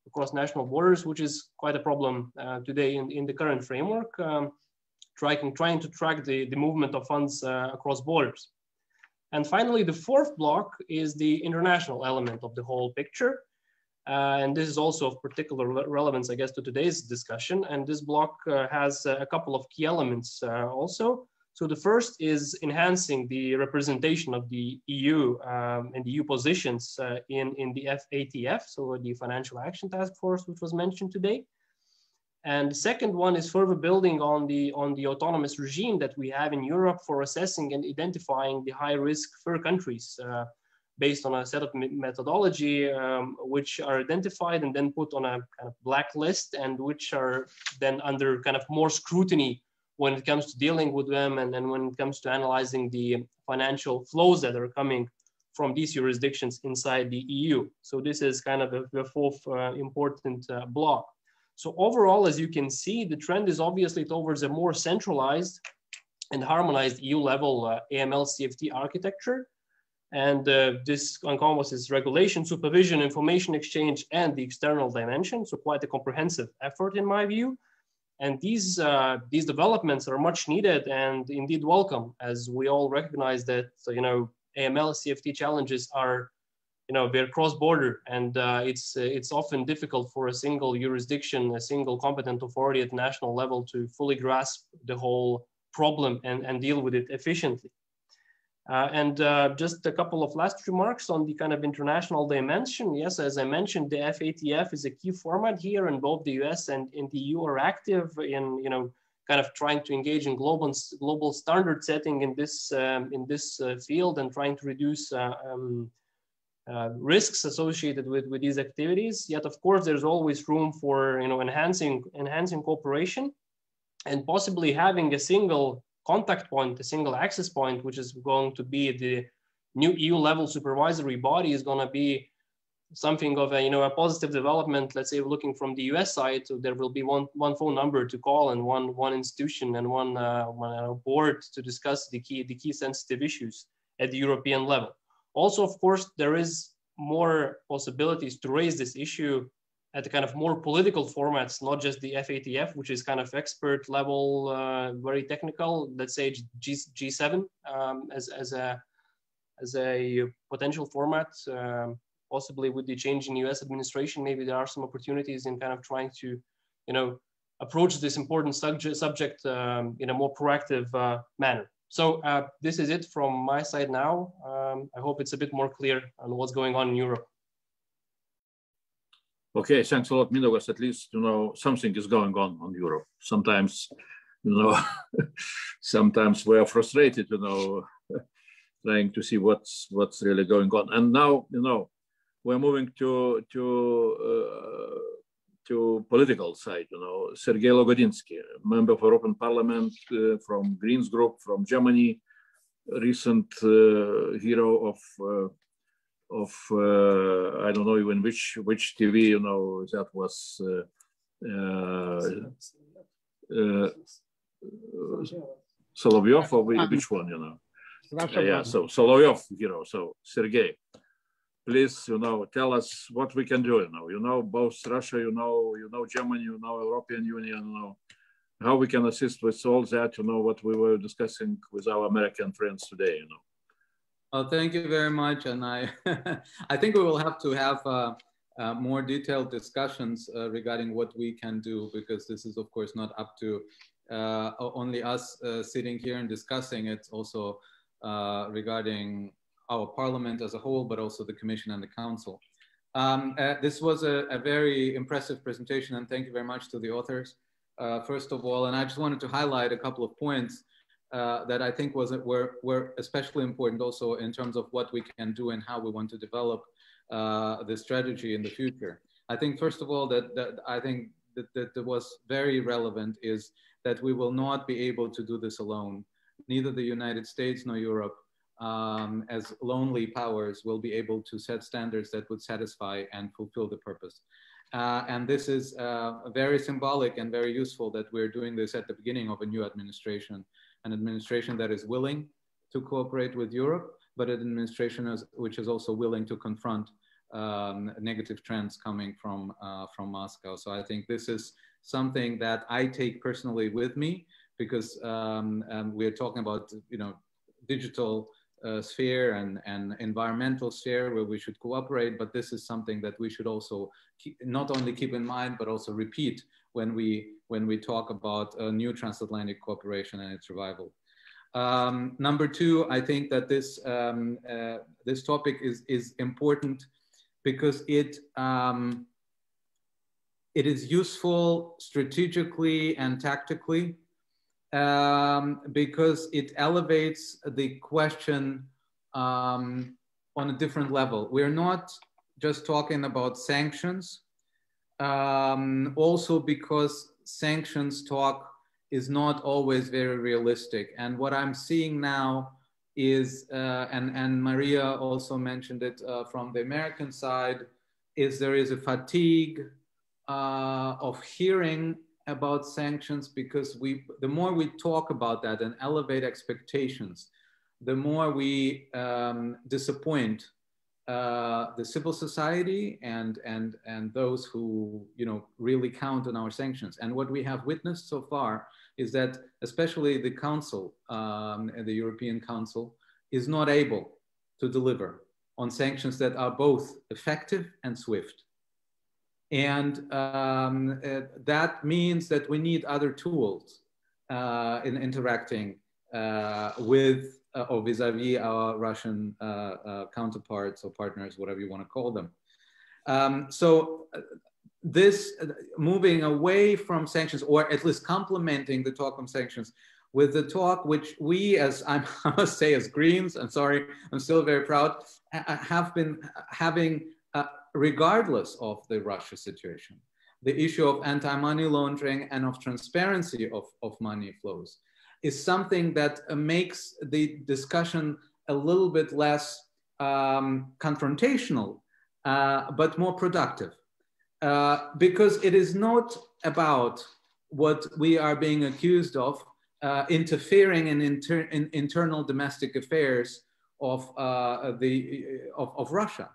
across national borders, which is quite a problem today in the current framework, trying to track the movement of funds across borders. And finally, the fourth block is the international element of the whole picture. And this is also of particular relevance, I guess, to today's discussion. And this block has a couple of key elements also. So the first is enhancing the representation of the EU and the EU positions in the FATF, so the Financial Action Task Force, which was mentioned today. And the second one is further building on the autonomous regime that we have in Europe for assessing and identifying the high-risk third countries based on a set of methodology which are identified and then put on a kind of blacklist and which are then under kind of more scrutiny when it comes to dealing with them and then when it comes to analyzing the financial flows that are coming from these jurisdictions inside the EU. So this is kind of the fourth important block. So overall, as you can see, the trend is obviously towards a more centralized and harmonized EU-level AML CFT architecture. And this encompasses regulation, supervision, information exchange, and the external dimension. So quite a comprehensive effort in my view. And these developments are much needed and indeed welcome, as we all recognize that, AML CFT challenges are, they're cross-border, and it's often difficult for a single jurisdiction, a single competent authority at national level to fully grasp the whole problem and deal with it efficiently. Just a couple of last remarks on the kind of international dimension. Yes, as I mentioned, the FATF is a key format here, and both the US and in the EU are active in, kind of trying to engage in global standard setting in this field and trying to reduce risks associated with these activities. Yet, of course, there's always room for enhancing cooperation and possibly having a single contact point, a single access point, which is going to be the new EU-level supervisory body, is going to be something of a positive development. Let's say looking from the US side, so there will be one phone number to call and one institution and one board to discuss the key sensitive issues at the European level. Also, of course, there is more possibilities to raise this issue at the kind of more political formats, not just the FATF, which is kind of expert level, very technical, let's say G7 as a potential format, possibly with the change in US administration, maybe there are some opportunities in kind of trying to, approach this important subject in a more proactive manner. So this is it from my side now. I hope it's a bit more clear on what's going on in Europe. Okay, thanks a lot, Mindaugas. At least, something is going on Europe. Sometimes, sometimes we are frustrated, trying to see what's really going on. And now, we're moving to to political side, you know, Sergei Logodinsky, member of European Parliament from Greens Group from Germany, recent hero of I don't know even which TV, you know, that was Solovyov, or which one, you know? Yeah, so Solovyov hero. So Sergei, please, you know, tell us what we can do. You know, both Russia, you know, Germany, you know, European Union, you know, how we can assist with all that. You know, what we were discussing with our American friends today. You know. Well, thank you very much, and I think we will have to have more detailed discussions regarding what we can do, because this is, of course, not up to only us sitting here and discussing. It's also regarding our parliament as a whole, but also the Commission and the Council. This was a very impressive presentation, and thank you very much to the authors, first of all. And I just wanted to highlight a couple of points that I think were especially important also in terms of what we can do and how we want to develop the strategy in the future. I think, first of all, that was very relevant is that we will not be able to do this alone. Neither the United States nor Europe, as lonely powers, will be able to set standards that would satisfy and fulfill the purpose. And this is very symbolic and very useful that we're doing this at the beginning of a new administration, an administration that is willing to cooperate with Europe, but an administration which is also willing to confront negative trends coming from Moscow. So I think this is something that I take personally with me, because we're talking about, you know, digital sphere and environmental sphere where we should cooperate, but this is something that we should also not only keep in mind, but also repeat when we talk about a new transatlantic cooperation and its revival. Number two, I think that this topic is important because it is useful strategically and tactically, because it elevates the question on a different level. We're not just talking about sanctions, also because sanctions talk is not always very realistic. And what I'm seeing now is, and Maria also mentioned it from the American side, is there is a fatigue of hearing about sanctions, because the more we talk about that and elevate expectations, the more we disappoint the civil society and those who, you know, really count on our sanctions. And what we have witnessed so far is that especially the Council, the European Council, is not able to deliver on sanctions that are both effective and swift. And that means that we need other tools in interacting with or vis-a-vis our Russian counterparts or partners, whatever you want to call them. So this moving away from sanctions, or at least complementing the talk on sanctions with the talk which we, as I must say, as Greens, I'm sorry, I'm still very proud, have been having, regardless of the Russia situation, the issue of anti-money laundering and of transparency of money flows is something that makes the discussion a little bit less confrontational, but more productive. Because it is not about what we are being accused of, interfering in internal domestic affairs of Russia.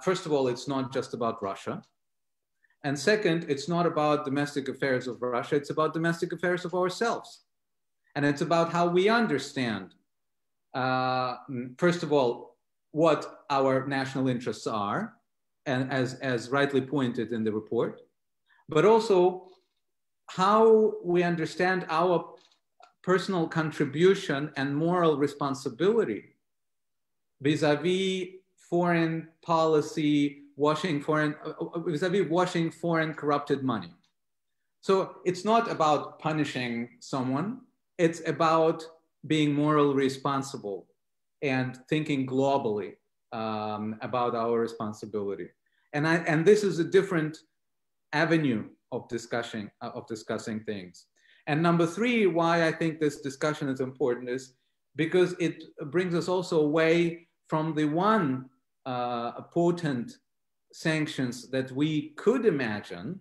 First of all, it's not just about Russia. And second, it's not about domestic affairs of Russia, it's about domestic affairs of ourselves. And it's about how we understand, first of all, what our national interests are, and as rightly pointed in the report, but also how we understand our personal contribution and moral responsibility vis-a-vis foreign policy, vis-a-vis washing foreign corrupted money. So it's not about punishing someone, it's about being morally responsible and thinking globally about our responsibility. And this is a different avenue of discussing things. And number three, why I think this discussion is important is because it brings us also away from the one potent sanctions that we could imagine,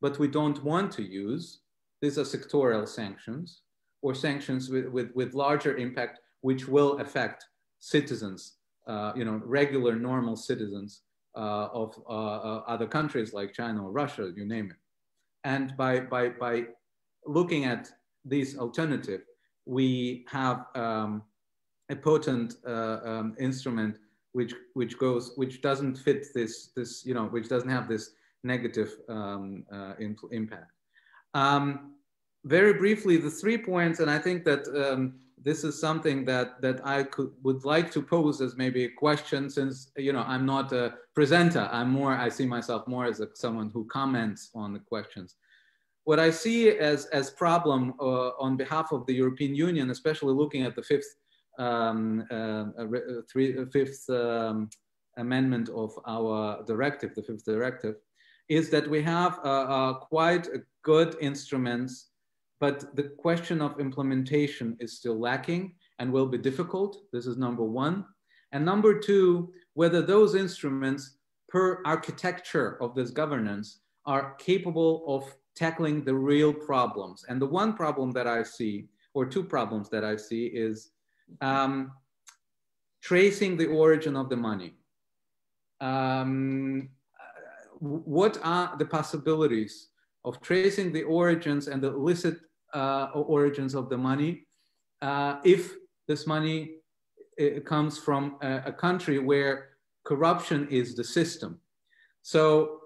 but we don't want to use. These are sectorial sanctions, or sanctions with larger impact, which will affect citizens, regular, normal citizens of other countries like China or Russia, you name it. And by looking at these alternative, we have a potent instrument which doesn't fit this which doesn't have this negative impact. Very briefly, the 3 points, and I think that this is something that I would like to pose as maybe a question, since I'm not a presenter. I see myself more as someone who comments on the questions. What I see as problem on behalf of the European Union, especially looking at the fifth amendment of our directive, the fifth directive, is that we have quite good instruments, but the question of implementation is still lacking and will be difficult. This is number one. And number two, whether those instruments per architecture of this governance are capable of tackling the real problems. And the one problem that I see, or two problems that I see, is tracing the origin of the money. What are the possibilities of tracing the origins and the illicit origins of the money if this money comes from a country where corruption is the system? So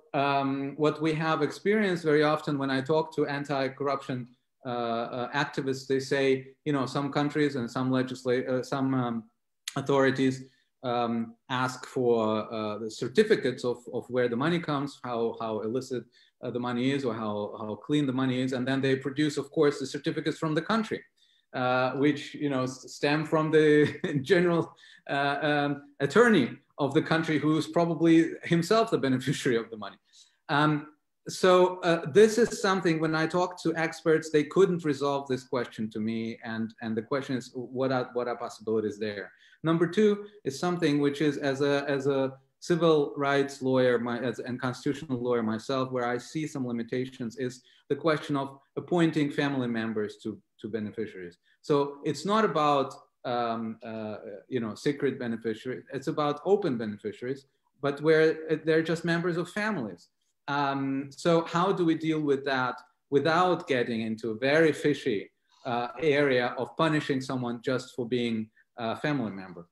what we have experienced very often when I talk to anti-corruption activists, they say, some countries and some authorities ask for the certificates of where the money comes, how illicit the money is, or how clean the money is, and then they produce, of course, the certificates from the country, which stem from the general attorney of the country, who's probably himself the beneficiary of the money. So this is something, when I talk to experts, they couldn't resolve this question to me, and the question is, what are possibilities there? Number two is something which is, as a civil rights lawyer and constitutional lawyer myself, where I see some limitations, is the question of appointing family members to beneficiaries. So it's not about secret beneficiaries, it's about open beneficiaries, but where they're just members of families. So how do we deal with that without getting into a very fishy area of punishing someone just for being a family member?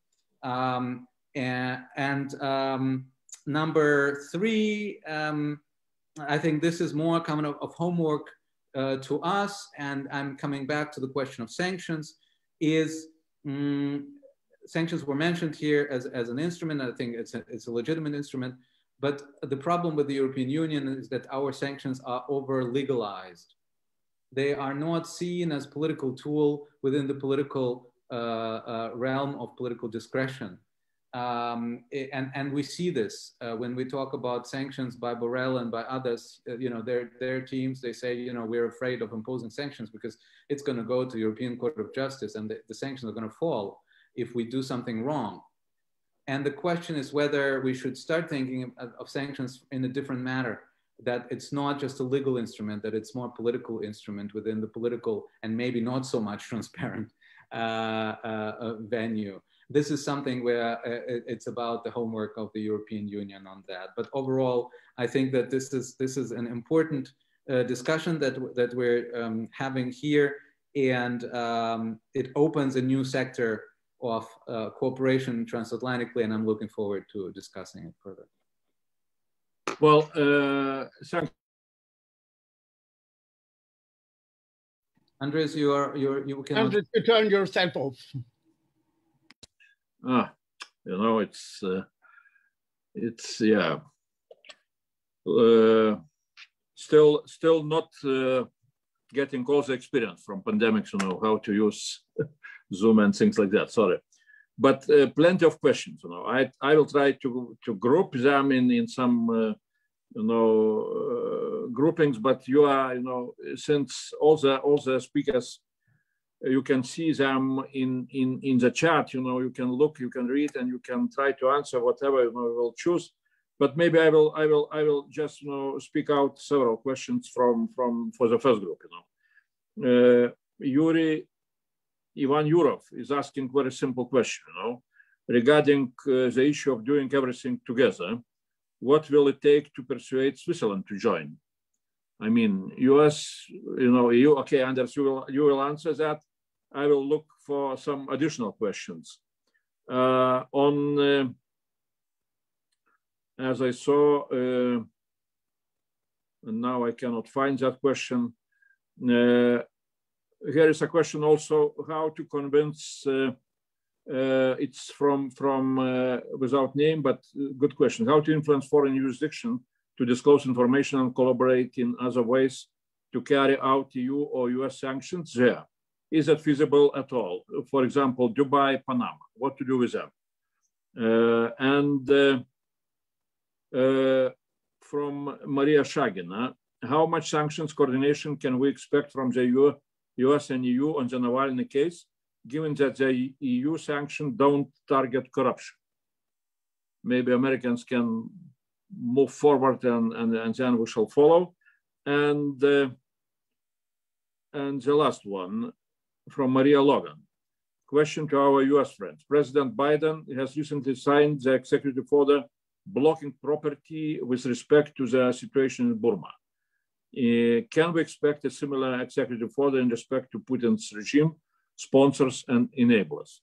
Number three, I think this is more kind of homework to us, and I'm coming back to the question of sanctions. Sanctions were mentioned here as an instrument. I think it's a legitimate instrument, but the problem with the European Union is that our sanctions are over-legalized. They are not seen as political tool within the political realm of political discretion. And we see this when we talk about sanctions by Borrell and by others. Their teams, they say, we're afraid of imposing sanctions because it's going to go to the European Court of Justice, and the sanctions are going to fall if we do something wrong. And the question is whether we should start thinking of sanctions in a different manner, that it's not just a legal instrument, that it's more political instrument within the political and maybe not so much transparent venue. This is something where it's about the homework of the European Union on that. But overall, I think that this is an important discussion that we're having here, and it opens a new sector of cooperation transatlantically, and I'm looking forward to discussing it further. Well, thanks. Andres, you can. Andres, you turn yourself off. Yeah. Still not getting close experience from pandemics, how to use Zoom and things like that. Sorry, but plenty of questions. I will try to group them in some groupings, but you are, since all the speakers, you can see them in the chat. You can look, you can read, and you can try to answer whatever you will choose. But maybe I will just speak out several questions for the first group. Yuri Ivan Yurov is asking very simple question. Regarding the issue of doing everything together. What will it take to persuade Switzerland to join? I mean, US, EU. Okay, Anders, you will answer that. I will look for some additional questions. As I saw, and now I cannot find that question. Here is a question also: how to convince. It's from without name, but good question. How to influence foreign jurisdiction to disclose information and collaborate in other ways to carry out EU or US sanctions there? Is that feasible at all? For example, Dubai, Panama, what to do with them? From Maria Shagina, how much sanctions coordination can we expect from the US and EU on the Navalny case, given that the EU sanctions don't target corruption? Maybe Americans can move forward and then we shall follow. And the last one from Maria Logan. Question to our US friends. President Biden has recently signed the executive order blocking property with respect to the situation in Burma. Can we expect a similar executive order in respect to Putin's regime, sponsors and enablers?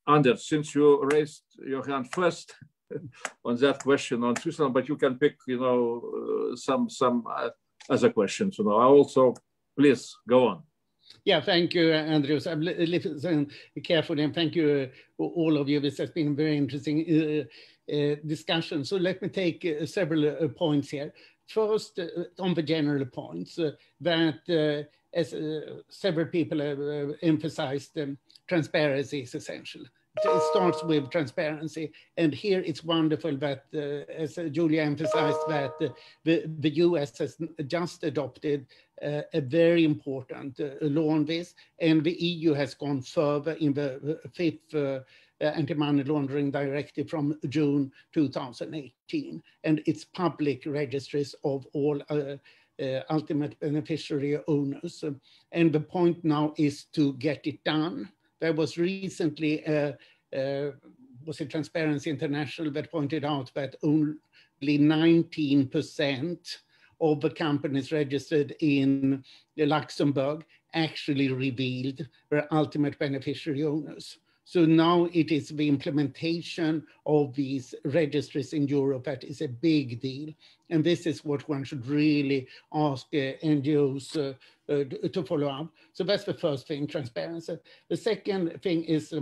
Anders, since you raised your hand first on that question on Switzerland, but you can pick, some other questions. I also, please go on. Yeah, thank you, Andreas. I've listened carefully, and thank you, all of you. This has been a very interesting discussion. So let me take several points here. First, on the general points, that as several people have emphasized, transparency is essential. It starts with transparency. And here it's wonderful that, as Julia emphasized, that the US has just adopted a very important law on this. And the EU has gone further in the fifth anti-money laundering directive from June 2018. And it's public registries of all ultimate beneficiary owners. And the point now is to get it done. There was recently, was it Transparency International that pointed out that only 19% of the companies registered in Luxembourg actually revealed their ultimate beneficiary owners. So now it is the implementation of these registries in Europe that is a big deal. And this is what one should really ask NGOs to follow up. So that's the first thing, transparency. The second thing is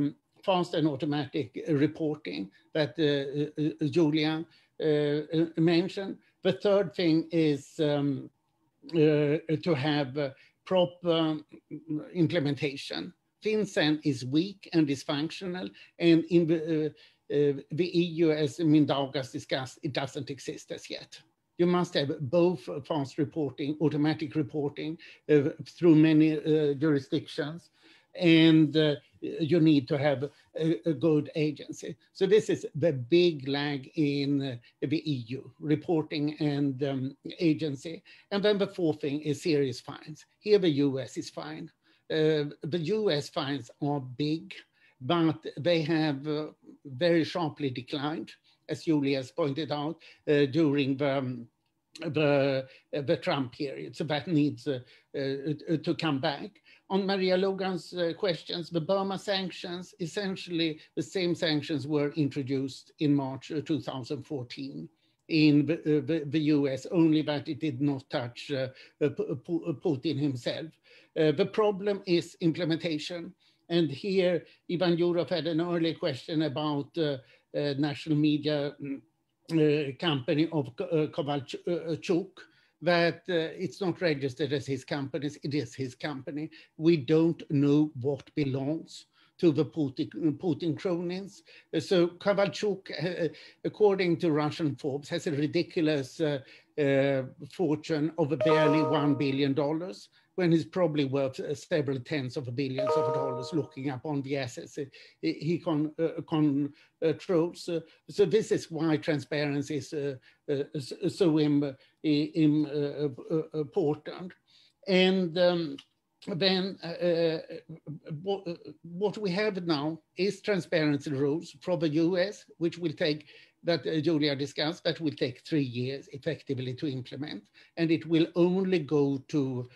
fast and automatic reporting that Julia mentioned. The third thing is to have proper implementation. FinCEN is weak and dysfunctional, and in the EU, as Mindaugas discussed, it doesn't exist as yet. You must have both fast reporting, automatic reporting through many jurisdictions, and you need to have a good agency. So this is the big lag in the EU, reporting and agency. And then the fourth thing is serious fines. Here the US is fine. The US fines are big, but they have very sharply declined, as Julia has pointed out, during the Trump period. So that needs to come back. On Maria Logan's questions, the Burma sanctions, essentially the same sanctions were introduced in March 2014 in the US, only that it did not touch Putin himself. The problem is implementation. And here, Ivan Yurov had an earlier question about national media company of Kovalchuk, that it's not registered as his company, it is his company. We don't know what belongs to the Putin cronies. So Kovalchuk, according to Russian Forbes, has a ridiculous fortune of barely $1 billion, when he's probably worth several tens of billions of dollars, looking up on the assets he controls. So this is why transparency is so important. And then what we have now is transparency rules from the US, which will take, that Julia discussed, that will take 3 years effectively to implement. And it will only go to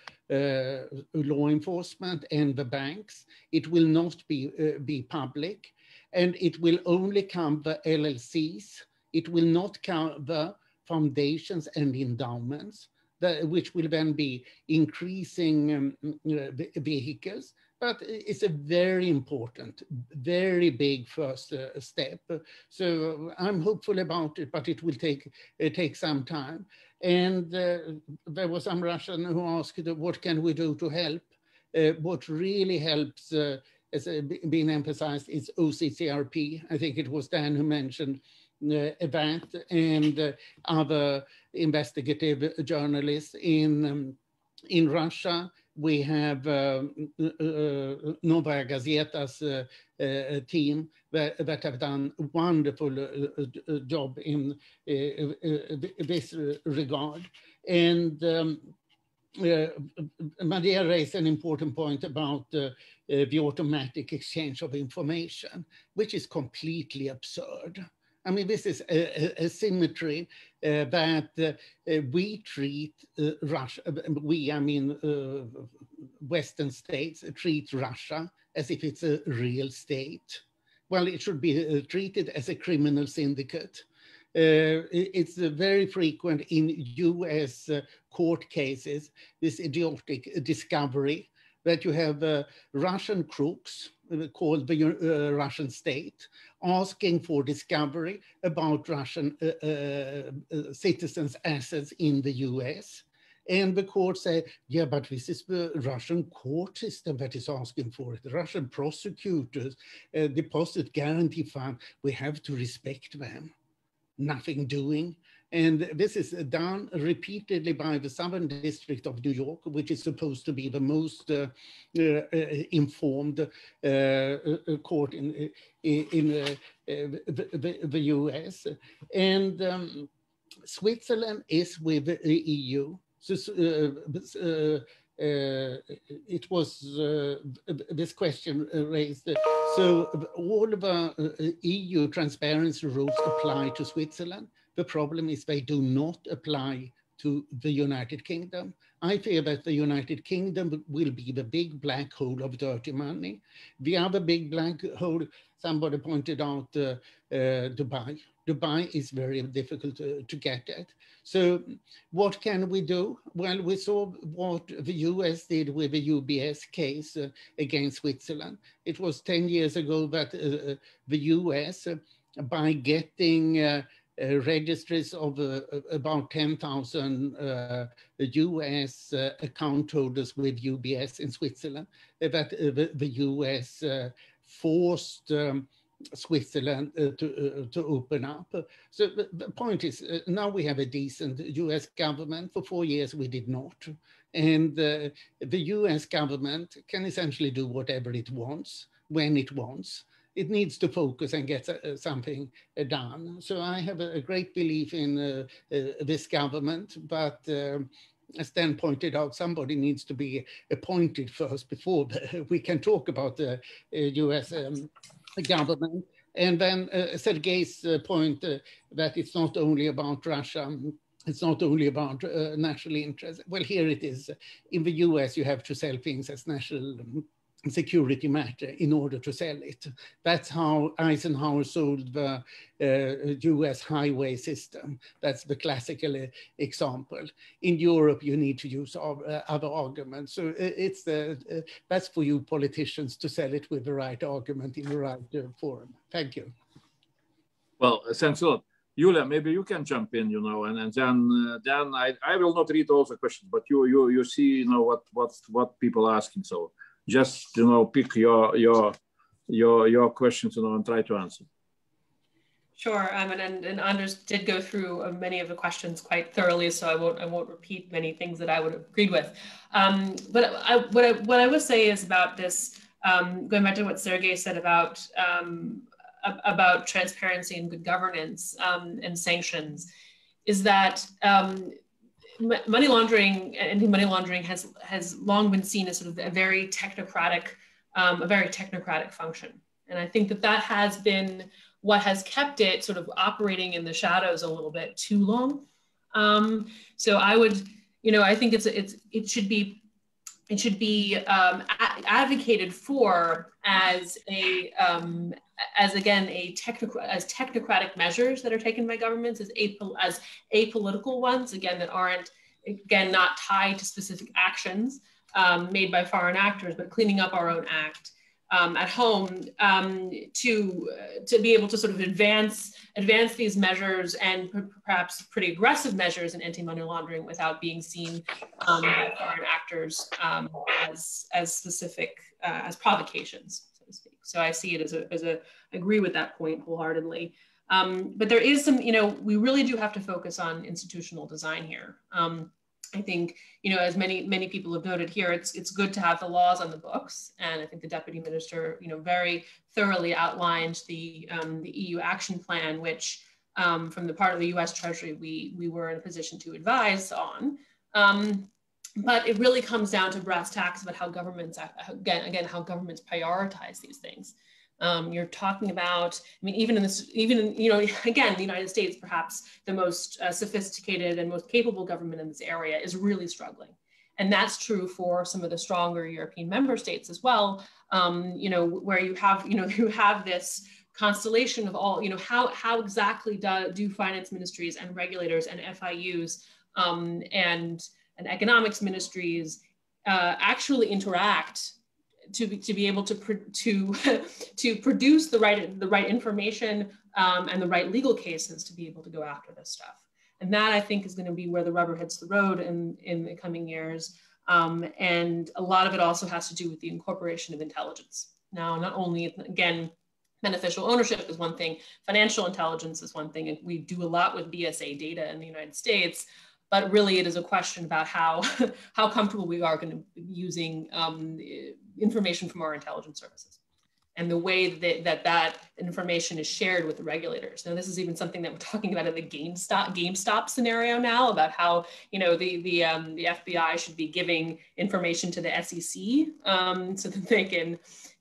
law enforcement and the banks. It will not be public. And it will only cover LLCs. It will not cover foundations and endowments, which will then be increasing vehicles. But it's a very important, very big first step. So I'm hopeful about it, but it will take some time. And there was some Russian who asked, what can we do to help? What really helps, as being emphasized, is OCCRP. I think it was Dan who mentioned that, and other investigative journalists in Russia. We have Novaya Gazeta's team that have done a wonderful job in this regard. And Maria raised an important point about the automatic exchange of information, which is completely absurd. I mean, this is a symmetry that we treat Russia, I mean Western states treat Russia as if it's a real state. Well, it should be treated as a criminal syndicate. It's very frequent in US court cases, this idiotic discovery that you have Russian crooks called the Russian state asking for discovery about Russian citizens' assets in the US. And the court say, yeah, but this is the Russian court system that is asking for it. The Russian prosecutors, deposit guarantee fund, we have to respect them. Nothing doing. And this is done repeatedly by the Southern District of New York, which is supposed to be the most informed court in the US. And Switzerland is with the EU. So, it was this question raised. So all of the EU transparency rules apply to Switzerland. The problem is they do not apply to the United Kingdom. I fear that the United Kingdom will be the big black hole of dirty money. The other big black hole, somebody pointed out Dubai. Dubai is very difficult to get at. So what can we do? Well, we saw what the US did with the UBS case against Switzerland. It was 10 years ago that the US, by getting registries of about 10,000 US account holders with UBS in Switzerland, that the US forced Switzerland to open up. So the point is, now we have a decent US government. For 4 years, we did not. And the US government can essentially do whatever it wants, when it wants. It needs to focus and get something done. So I have a great belief in this government, but as Dan pointed out, somebody needs to be appointed first before we can talk about the US government. And then Sergei's point that it's not only about Russia, it's not only about national interest. Well, here it is. In the US, you have to sell things as national security matter in order to sell it. That's how Eisenhower sold the US highway system. That's the classical example. In Europe, you need to use other arguments. So it's that's for you politicians to sell it with the right argument in the right forum. Thank you. Well, thanks a lot. Yulia, maybe you can jump in, and then I will not read all the questions, but you see, what people are asking. So just pick your questions, and try to answer. Sure, and Anders did go through many of the questions quite thoroughly, so I won't repeat many things that I would have agreed with. But what I would say is about this, going back to what Sergey said about transparency and good governance and sanctions, is that money laundering, anti-money laundering has long been seen as sort of a very technocratic function, and I think that has been what has kept it sort of operating in the shadows a little bit too long. So I would, I think it should be advocated for as technocratic measures that are taken by governments, as apolitical ones, again, that aren't, again, not tied to specific actions made by foreign actors, but cleaning up our own act at home to be able to sort of advance these measures, and perhaps pretty aggressive measures in anti-money laundering, without being seen by foreign actors as specific as provocations, so to speak. So I see it as I agree with that point wholeheartedly. But there is some, we really do have to focus on institutional design here. I think, as many people have noted here, it's good to have the laws on the books, and I think the deputy minister, very thoroughly outlined the EU action plan, which from the part of the U.S. Treasury we were in a position to advise on. But it really comes down to brass tacks about how governments, again, how governments prioritize these things. You're talking about, even in again, the United States, perhaps the most sophisticated and most capable government in this area, is really struggling. And that's true for some of the stronger European member states as well, where you have this constellation of all, how exactly do finance ministries and regulators and FIUs and economics ministries actually interact to be able to produce the right information and the right legal cases to be able to go after this stuff. And that, I think, is going to be where the rubber hits the road in the coming years. And a lot of it also has to do with the incorporation of intelligence. Now, not only, again, beneficial ownership is one thing, financial intelligence is one thing, and we do a lot with BSA data in the United States. But really, it is a question about how comfortable we are going to be using information from our intelligence services, and the way that information is shared with the regulators. Now, this is even something that we're talking about in the GameStop scenario now, about how the FBI should be giving information to the SEC so that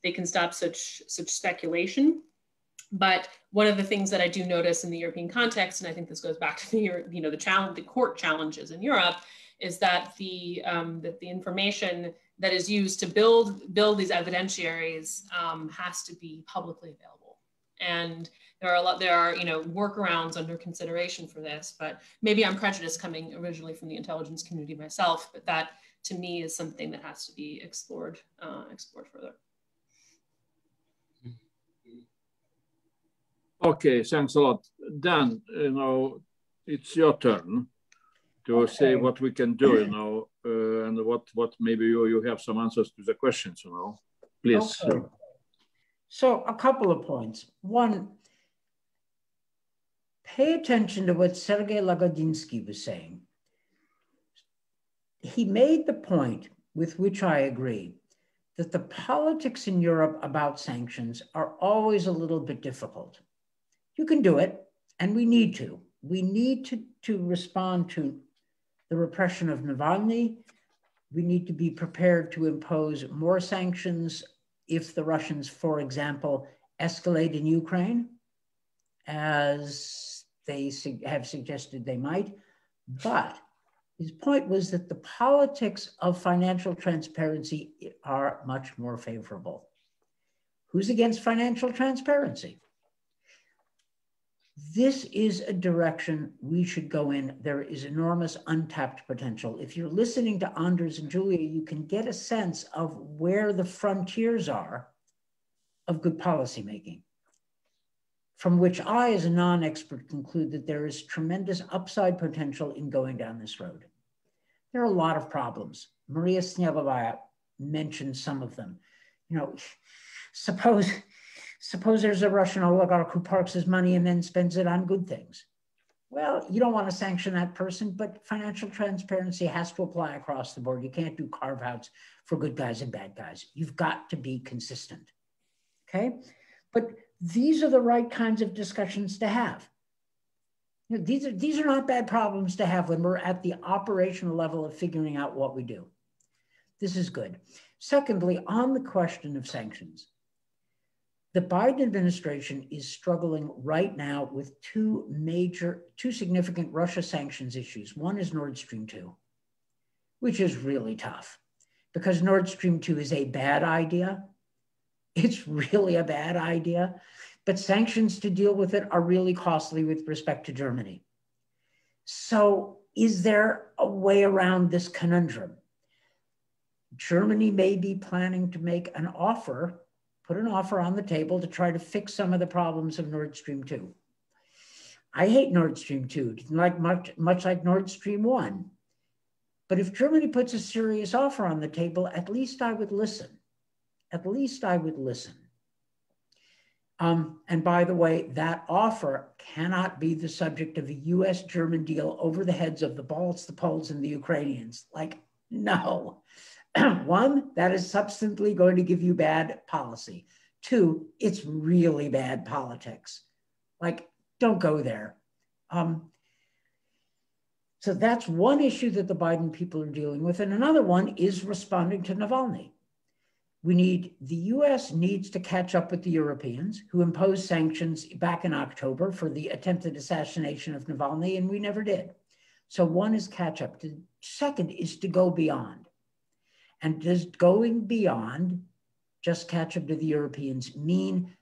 they can stop such speculation. But one of the things that I do notice in the European context, and I think this goes back to the court challenges in Europe, is that the information that is used to build these evidentiaries has to be publicly available. And there are workarounds under consideration for this, but maybe I'm prejudiced, coming originally from the intelligence community myself, but that to me is something that has to be explored further. Okay, thanks a lot. Dan, it's your turn to say what we can do, and what maybe you have some answers to the questions, please. Okay. So a couple of points. One, pay attention to what Sergei Lagodinsky was saying. He made the point, with which I agree, that the politics in Europe about sanctions are always a little bit difficult. You can do it, and we need to. We need to respond to the repression of Navalny. We need to be prepared to impose more sanctions if the Russians, for example, escalate in Ukraine, as they have suggested they might. But his point was that the politics of financial transparency are much more favorable. Who's against financial transparency? This is a direction we should go in. There is enormous untapped potential. If you're listening to Anders and Julia, you can get a sense of where the frontiers are of good policymaking, from which I, as a non-expert, conclude that there is tremendous upside potential in going down this road. There are a lot of problems. Maria Snelovaya mentioned some of them. Suppose Suppose there's a Russian oligarch who parks his money and then spends it on good things. Well, you don't want to sanction that person, but financial transparency has to apply across the board. You can't do carve-outs for good guys and bad guys. You've got to be consistent, okay? But these are the right kinds of discussions to have. You know, these are not bad problems to have when we're at the operational level of figuring out what we do. This is good. Secondly, on the question of sanctions, the Biden administration is struggling right now with two significant Russia sanctions issues. One is Nord Stream 2, which is really tough because Nord Stream 2 is a bad idea. It's really a bad idea, but sanctions to deal with it are really costly with respect to Germany. So is there a way around this conundrum? Germany may be planning to make an offer, put an offer on the table to try to fix some of the problems of Nord Stream 2. I hate Nord Stream 2, much like Nord Stream 1. But if Germany puts a serious offer on the table, at least I would listen. At least I would listen. And by the way, that offer cannot be the subject of a US-German deal over the heads of the Balts, the Poles, and the Ukrainians. Like, no. One, that is substantially going to give you bad policy. Two, it's really bad politics. Like, don't go there. So that's one issue that the Biden people are dealing with. And another one is responding to Navalny. The US needs to catch up with the Europeans who imposed sanctions back in October for the attempted assassination of Navalny, and we never did. So one is catch up. The second is to go beyond. And does going beyond just catch up to the Europeans mean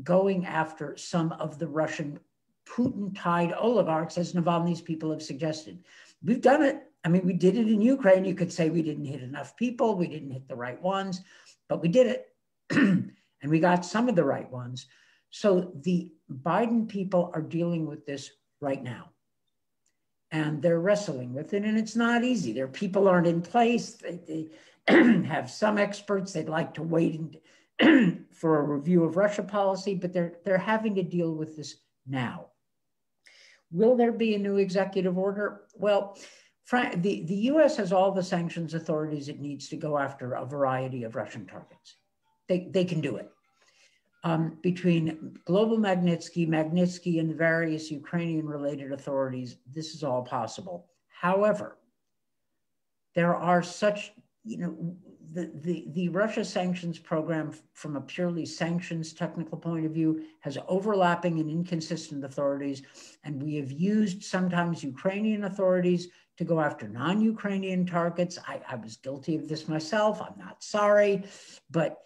going after some of the Russian Putin-tied oligarchs, as Navalny's people have suggested? We've done it. I mean, we did it in Ukraine. You could say we didn't hit enough people. We didn't hit the right ones, but we did it. And we got some of the right ones. So the Biden people are dealing with this right now. And they're wrestling with it, and it's not easy. Their people aren't in place. They have some experts. They'd like to wait for a review of Russia policy, but they're having to deal with this now. Will there be a new executive order? Well, the US has all the sanctions authorities it needs to go after a variety of Russian targets. They can do it. Between Global Magnitsky, and the various Ukrainian-related authorities, this is all possible. However, there are such, the Russia sanctions program from a purely sanctions technical point of view has overlapping and inconsistent authorities. And we have used sometimes Ukrainian authorities to go after non-Ukrainian targets. I was guilty of this myself. I'm not sorry, but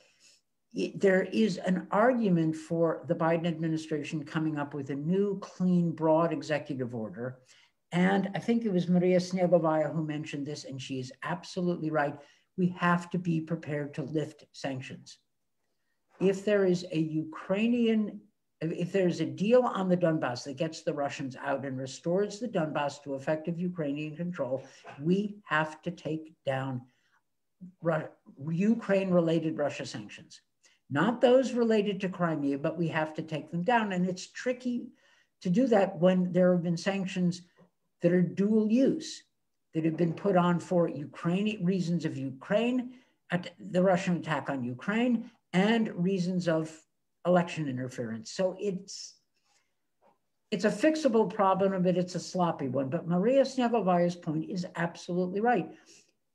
there is an argument for the Biden administration coming up with a new, clean, broad executive order. And I think it was Maria Snegovaya who mentioned this, and she is absolutely right. We have to be prepared to lift sanctions. If there is a deal on the Donbass that gets the Russians out and restores the Donbass to effective Ukrainian control, we have to take down Ukraine-related Russia sanctions. Not those related to Crimea, but we have to take them down. And it's tricky to do that when there have been sanctions that are dual use, that have been put on for reasons of Ukraine, the Russian attack on Ukraine, and reasons of election interference. So it's a fixable problem, but it's a sloppy one. But Maria Snegovaya's point is absolutely right.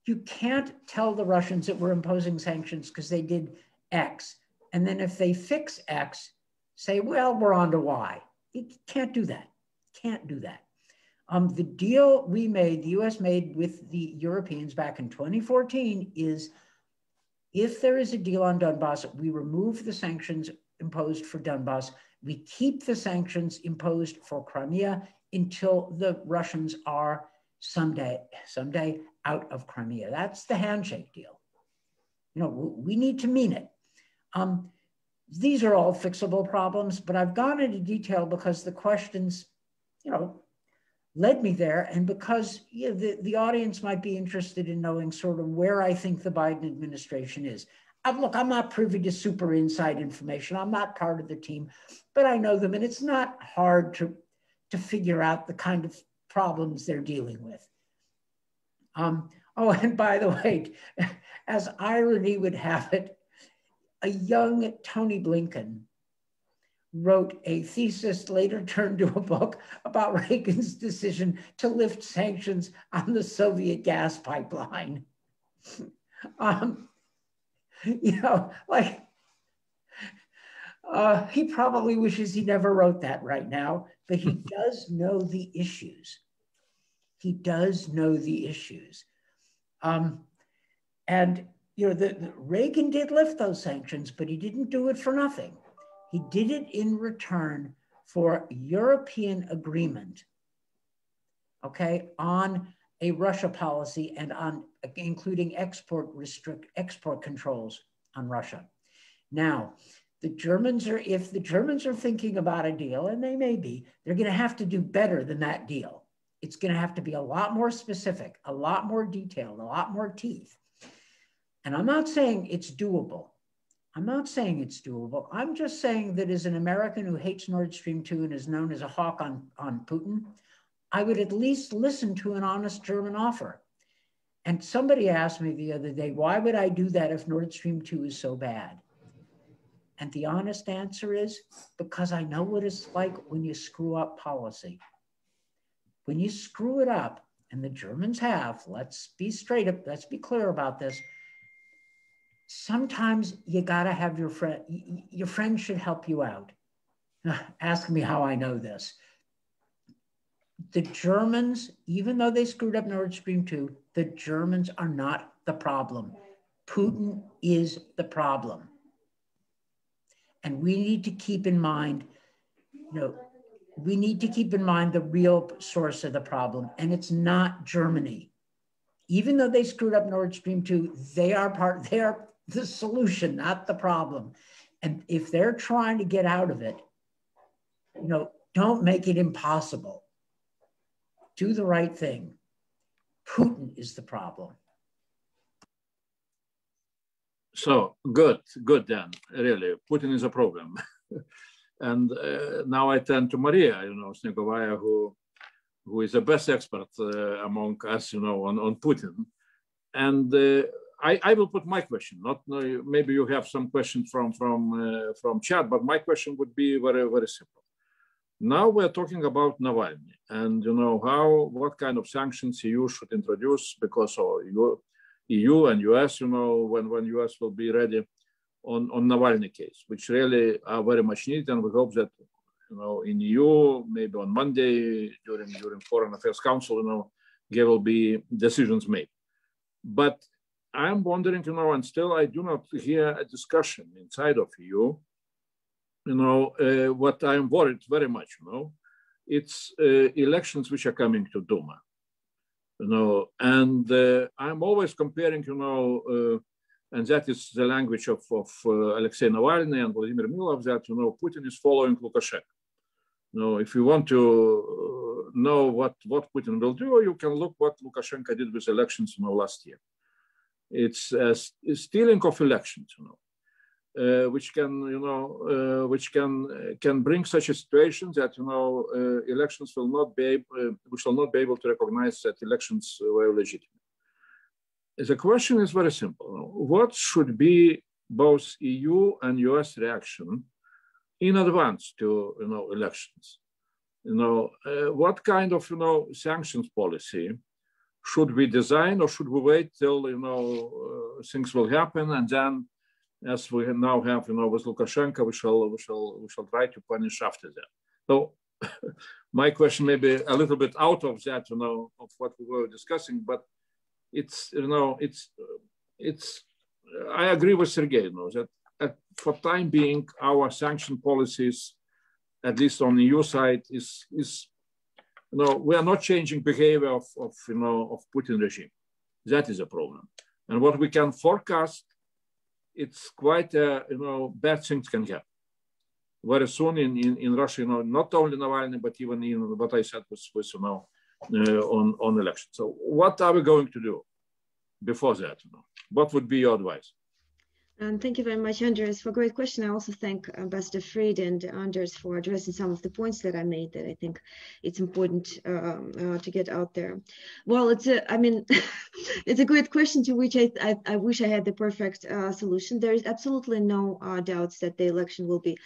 You can't tell the Russians that we're imposing sanctions because they did X. And then if they fix X, say, well, we're on to Y. You can't do that. Can't do that. The deal we made, the US made with the Europeans back in 2014 is if there is a deal on Donbass, we remove the sanctions imposed for Donbass. We keep the sanctions imposed for Crimea until the Russians are someday out of Crimea. That's the handshake deal. We need to mean it. These are all fixable problems, but I've gone into detail because the questions, led me there, and because the audience might be interested in knowing sort of where I think the Biden administration is. look, I'm not privy to super inside information. I'm not part of the team, but I know them, and it's not hard to figure out the kind of problems they're dealing with. Oh, and by the way, as irony would have it, a young Tony Blinken wrote a thesis, later turned to a book, about Reagan's decision to lift sanctions on the Soviet gas pipeline. You know, like, he probably wishes he never wrote that right now, but he does know the issues. He does know the issues. And, you know, Reagan did lift those sanctions, but he didn't do it for nothing. He did it in return for European agreement, okay, on a Russia policy and on including export controls on Russia. Now, the Germans are, if the Germans are thinking about a deal, and they may be, they're going to have to do better than that deal. It's going to have to be a lot more specific, a lot more detailed, a lot more teeth. And I'm not saying it's doable. I'm not saying it's doable. I'm just saying that as an American who hates Nord Stream 2 and is known as a hawk on Putin, I would at least listen to an honest German offer. And somebody asked me the other day, why would I do that if Nord Stream 2 is so bad? And the honest answer is, because I know what it's like when you screw up policy. When you screw it up, and the Germans have, let's be straight up, let's be clear about this. Sometimes you gotta have your friend should help you out. Ask me how I know this. The Germans, even though they screwed up Nord Stream 2, the Germans are not the problem. Putin is the problem. And we need to keep in mind, you know, we need to keep in mind the real source of the problem, and it's not Germany. Even though they screwed up Nord Stream 2, they are the solution, not the problem. And if they're trying to get out of it, you know, don't make it impossible. Do the right thing. Putin is the problem. So good, Dan, really, Putin is a problem. And now I turn to Maria, you know, Snegovaya, who is the best expert among us, you know, on Putin. And I will put my question, not maybe you have some questions from chat, but my question would be very, very simple. Now we're talking about Navalny and, you know, what kind of sanctions EU should introduce, because EU and US, you know, when US will be ready on Navalny case, which really are very much needed. And we hope that, you know, in EU, maybe on Monday during Foreign Affairs Council, you know, there will be decisions made. But I'm wondering, you know, and still I do not hear a discussion inside of EU, you know, what I'm worried very much, you know, it's elections which are coming to Duma, you know, and I'm always comparing, you know, and that is the language of Aleksei Navalny and Vladimir Milov, that, you know, Putin is following Lukashenko. You know, if you want to know what Putin will do, you can look what Lukashenko did with elections, you know, last year. It's stealing of elections, you know, which can, you know, which can bring such a situation that, you know, elections will not be able, we shall not be able to recognize that elections were legitimate. The question is very simple. What should be both EU and US reaction in advance to, you know, elections? You know, what kind of, you know, sanctions policy should we design, or should we wait till, you know, things will happen, and then, as we now have, you know, with Lukashenko, we shall try to punish after that. So my question may be a little bit out of that, you know, of what we were discussing, but it's, you know, I agree with Sergei, you know, that for time being, our sanction policies, at least on the EU side, is you know, we are not changing behavior of you know, of Putin regime. That is a problem. And what we can forecast, it's quite, you know, bad things can happen. Very soon in Russia, you know, not only Navalny, but even in what I said with you know, on election. So what are we going to do before that? You know? What would be your advice? And thank you very much, Andres, for a great question. I also thank Ambassador Fried and Anders for addressing some of the points that I made that I think it's important to get out there. Well, it's I mean, it's a great question to which I wish I had the perfect solution. There is absolutely no doubts that the election will be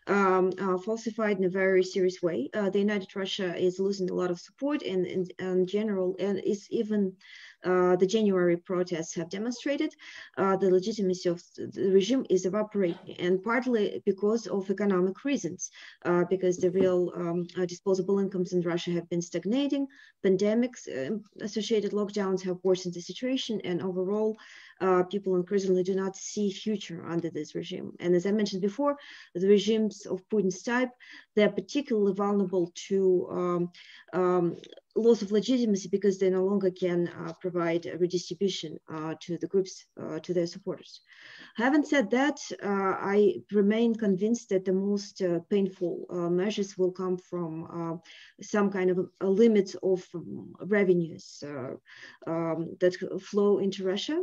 falsified in a very serious way. The United Russia is losing a lot of support in general, and is even the January protests have demonstrated the legitimacy of the regime is evaporating, and partly because of economic reasons, because the real disposable incomes in Russia have been stagnating, pandemics, associated lockdowns have worsened the situation, and overall, people increasingly do not see future under this regime. And as I mentioned before, the regimes of Putin's type, they're particularly vulnerable to loss of legitimacy because they no longer can provide a redistribution to the groups, to their supporters. Having said that, I remain convinced that the most painful measures will come from some kind of a limit of revenues that flow into Russia.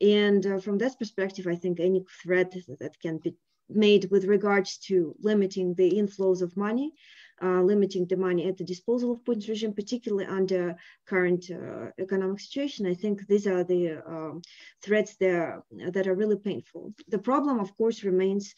And from that perspective, I think any threat that can be made with regards to limiting the inflows of money, limiting the money at the disposal of Putin's regime, particularly under current economic situation, I think these are the threats that are really painful. The problem, of course, remains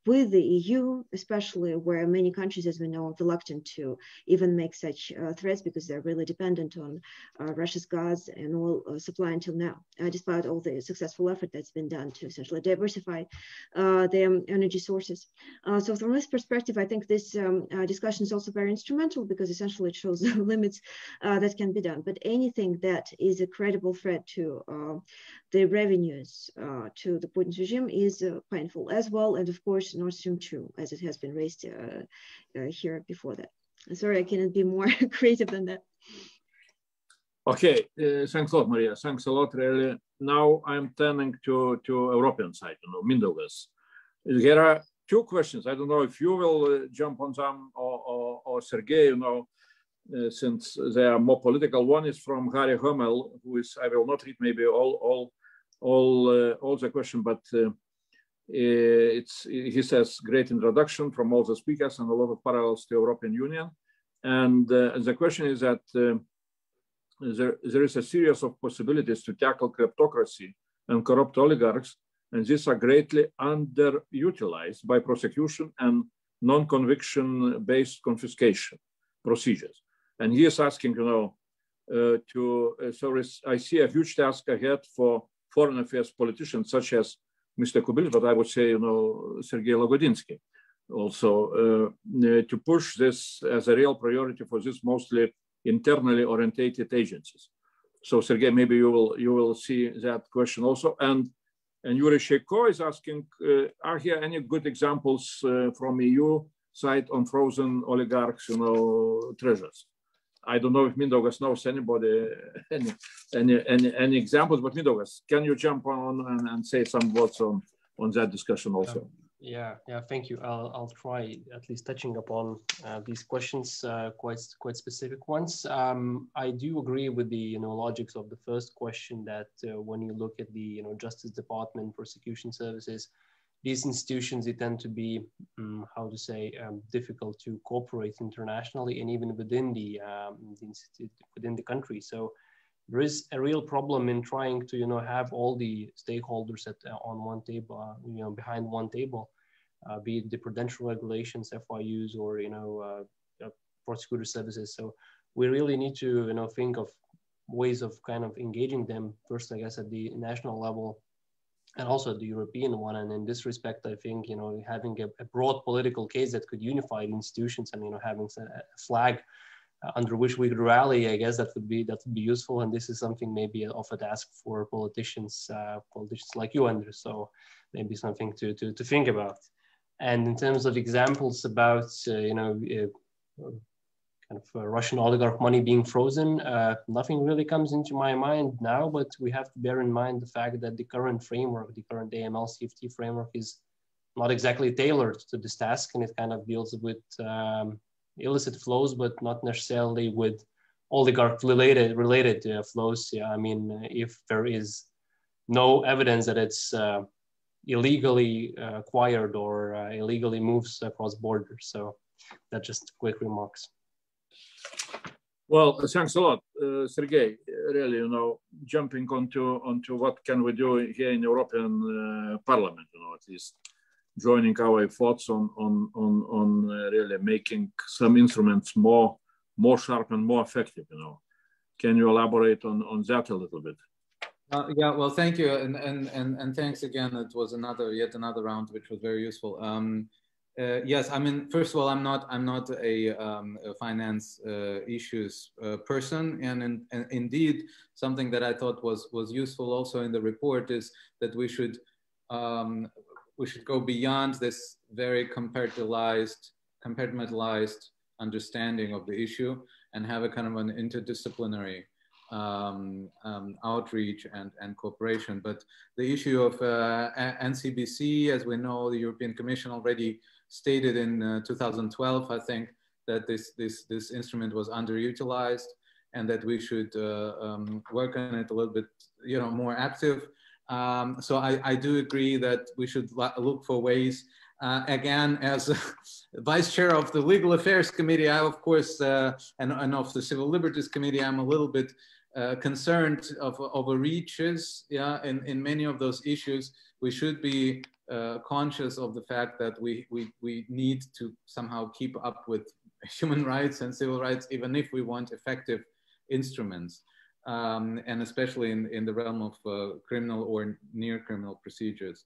with the EU, especially where many countries, as we know, are reluctant to even make such threats because they're really dependent on Russia's gas and oil supply until now, despite all the successful effort that's been done to essentially diversify their energy sources. So from this perspective, I think this discussion is also very instrumental because essentially it shows the limits that can be done. But anything that is a credible threat to the revenues to the Putin's regime is painful as well. And of course, Nord Stream 2, as it has been raised here before that. Sorry, I cannot be more creative than that. Okay, thanks a lot, Maria. Thanks a lot, really. Now I'm turning to European side, Mindaugas. There are two questions. I don't know if you will jump on them or Sergei, since they are more political. One is from Harry Hummel, who is, I will not read maybe all the question, but he says great introduction from all the speakers and a lot of parallels to European Union. And the question is that there is a series of possibilities to tackle kleptocracy and corrupt oligarchs, and these are greatly underutilized by prosecution and non-conviction-based confiscation procedures. And he is asking, I see a huge task ahead for foreign affairs politicians such as Mr. Kubilic, but I would say, Sergei Lagodinsky, also to push this as a real priority for this mostly internally orientated agencies. So, Sergei, maybe you will see that question also. And Yuri Sheiko is asking, are here any good examples from EU side on frozen oligarchs, treasures? I don't know if Mindaugas knows anybody, any examples, but Mindaugas, can you jump on and say some words on that discussion also? Yeah, thank you. I'll try at least touching upon these questions, quite specific ones. I do agree with the logics of the first question that when you look at the Justice Department, prosecution services, these institutions, they tend to be, difficult to cooperate internationally and even within the country. So there is a real problem in trying to, have all the stakeholders on one table, behind one table, be it the prudential regulations, FIUs, or, prosecutor services. So we really need to, think of ways of kind of engaging them first, I guess, at the national level, and also the European one. And in this respect, I think, having a broad political case that could unify the institutions and, having a flag under which we could rally, I guess that would be useful. And this is something maybe of a task for politicians like you, Andrew. So maybe something to think about. And in terms of examples about, Russian oligarch money being frozen, nothing really comes into my mind now, but we have to bear in mind the fact that the current framework, the current AML-CFT framework, is not exactly tailored to this task, and it kind of deals with illicit flows, but not necessarily with oligarch-related flows. Yeah, I mean, if there is no evidence that it's illegally acquired or illegally moves across borders. So that's just quick remarks. Well, thanks a lot, Sergey. Really, jumping onto what can we do here in European Parliament, at least joining our efforts on really making some instruments more sharp and more effective. Can you elaborate on that a little bit? Yeah, well, thank you, and thanks again. It was yet another round which was very useful. Yes, I mean, first of all, I'm not a finance issues person, and indeed, something that I thought was useful also in the report is that we should go beyond this very compartmentalized understanding of the issue and have a kind of an interdisciplinary outreach and cooperation. But the issue of NCBC, as we know, the European Commission already stated in 2012, I think, that this instrument was underutilized and that we should work on it a little bit, more active. So I do agree that we should look for ways. Again, as Vice Chair of the Legal Affairs Committee, I, of course, and of the Civil Liberties Committee, I'm a little bit concerned of overreaches. Yeah, in many of those issues, we should be conscious of the fact that we need to somehow keep up with human rights and civil rights, even if we want effective instruments, and especially in the realm of criminal or near criminal procedures.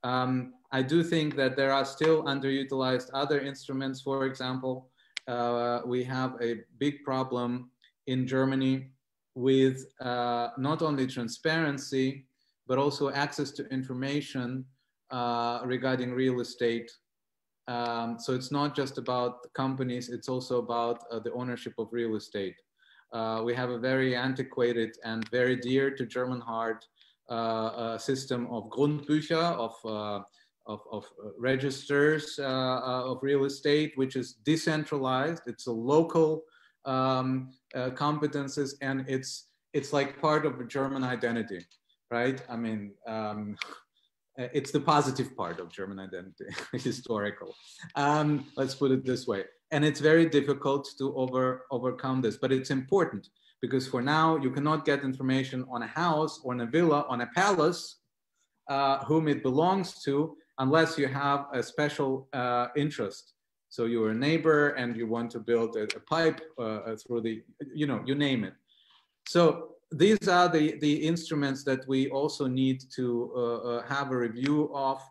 I do think that there are still underutilized other instruments. For example, we have a big problem in Germany with not only transparency, but also access to information regarding real estate. So it's not just about companies, it's also about the ownership of real estate. We have a very antiquated and very dear to German heart system of Grundbücher, of registers of real estate, which is decentralized. It's a local competences, and it's like part of the German identity, right? I mean, it's the positive part of German identity, historical. Let's put it this way. And it's very difficult to overcome this, but it's important because for now, you cannot get information on a house, on a villa, on a palace, whom it belongs to, unless you have a special interest. So you're a neighbor and you want to build a pipe through the, you name it. So these are the instruments that we also need to have a review of.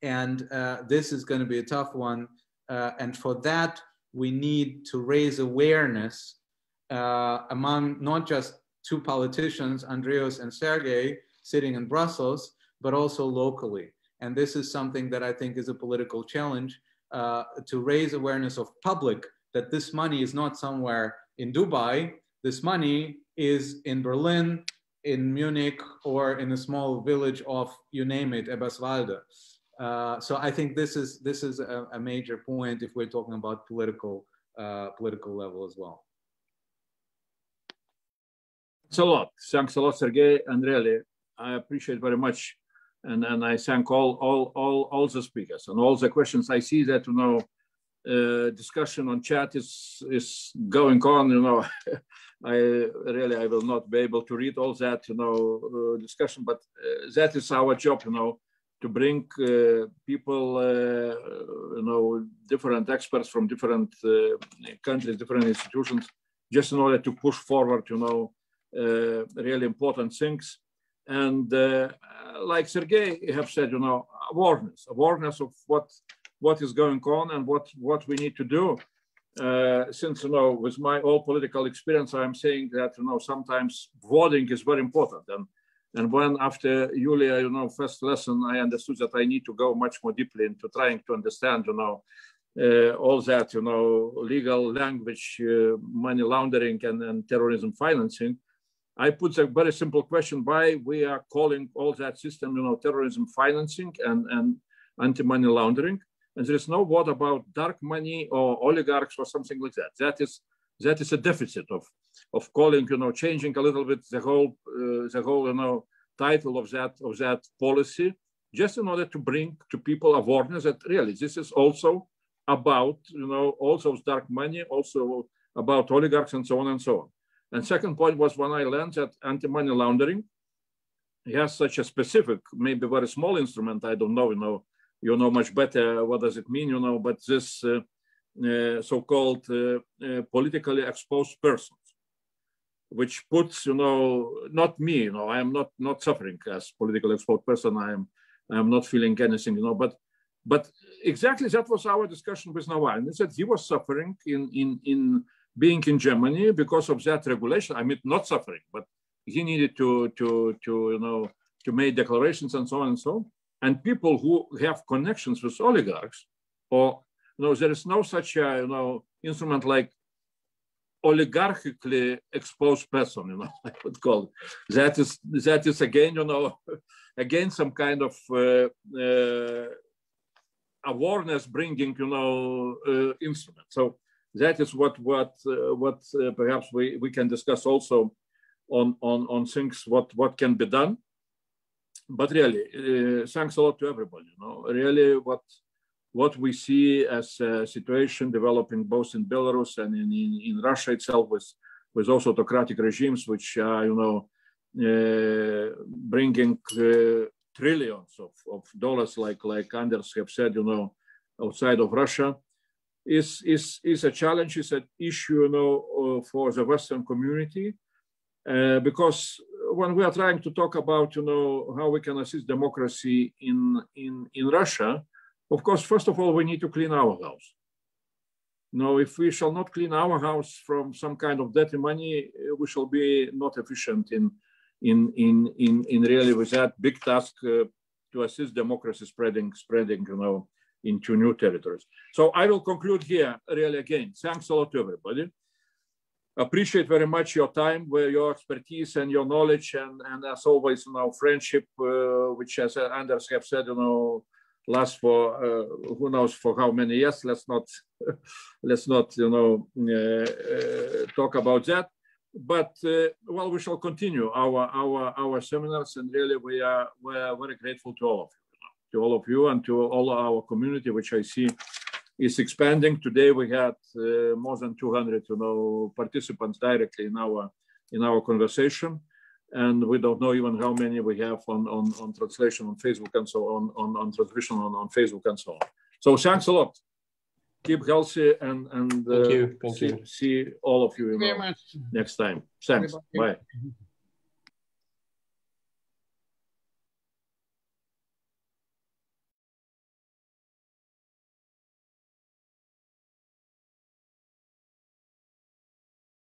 And this is going to be a tough one. And for that, we need to raise awareness among not just two politicians, Andreas and Sergey, sitting in Brussels, but also locally. And this is something that I think is a political challenge, to raise awareness of public that this money is not somewhere in Dubai. This money is in Berlin, in Munich, or in a small village of, you name it, Eberswalde. So I think this is a major point if we're talking about political level as well. Thanks a lot, Sergey, and really I appreciate very much, and I thank all the speakers and all the questions. I see that discussion on chat is going on. I will not be able to read all that discussion, but that is our job, to bring people, different experts from different countries, different institutions, just in order to push forward, really important things. And like Sergey have said, awareness of what is going on and what we need to do. Since, with my all political experience, I'm saying that, sometimes voting is very important. And when after Julia, first lesson, I understood that I need to go much more deeply into trying to understand, all that, legal language, money laundering and terrorism financing. I put a very simple question: why we are calling all that system, terrorism financing and anti-money laundering, and there is no word about dark money or oligarchs or something like that. That is a deficit of calling, changing a little bit the whole title of that policy, just in order to bring to people awareness that really this is also about, all those dark money, also about oligarchs and so on and so on. And second point was when I learned that anti-money laundering has such a specific, maybe very small instrument. I don't know, you know much better what does it mean, but this so-called politically exposed persons, which puts, not me, I am not suffering as politically exposed person. I am not feeling anything, but exactly that was our discussion with Navalny, that he was suffering in being in Germany because of that regulation. I mean, not suffering, but he needed to make declarations and so on and so on. And people who have connections with oligarchs, or there is no such instrument like oligarchically exposed person, I would call it. That is again, again some kind of awareness bringing, instrument. So that is what perhaps we can discuss also on things what can be done. But really, thanks a lot to everybody. Really, what we see as a situation developing both in Belarus and in Russia itself, with also autocratic regimes, which are bringing trillions of dollars, like Anders have said, outside of Russia, is a challenge, is an issue, for the Western community, because when we are trying to talk about, how we can assist democracy in Russia, of course, first of all, we need to clean our house. If we shall not clean our house from some kind of dirty money, we shall be not efficient in really with that big task to assist democracy spreading, into new territories. So I will conclude here. Really, again, thanks a lot to everybody. Appreciate very much your time, your expertise and your knowledge, and as always, friendship, which, as Anders have said, lasts for who knows for how many years. Let's not talk about that. But well, we shall continue our seminars, and really we are very grateful to all of you, and to all our community, which I see is expanding. Today we had more than 200 participants directly in our conversation, and we don't know even how many we have on translation on Facebook and so on transmission on Facebook and so on. So thanks a lot. Keep healthy, and thank you. See all of you next time. Thanks. Bye.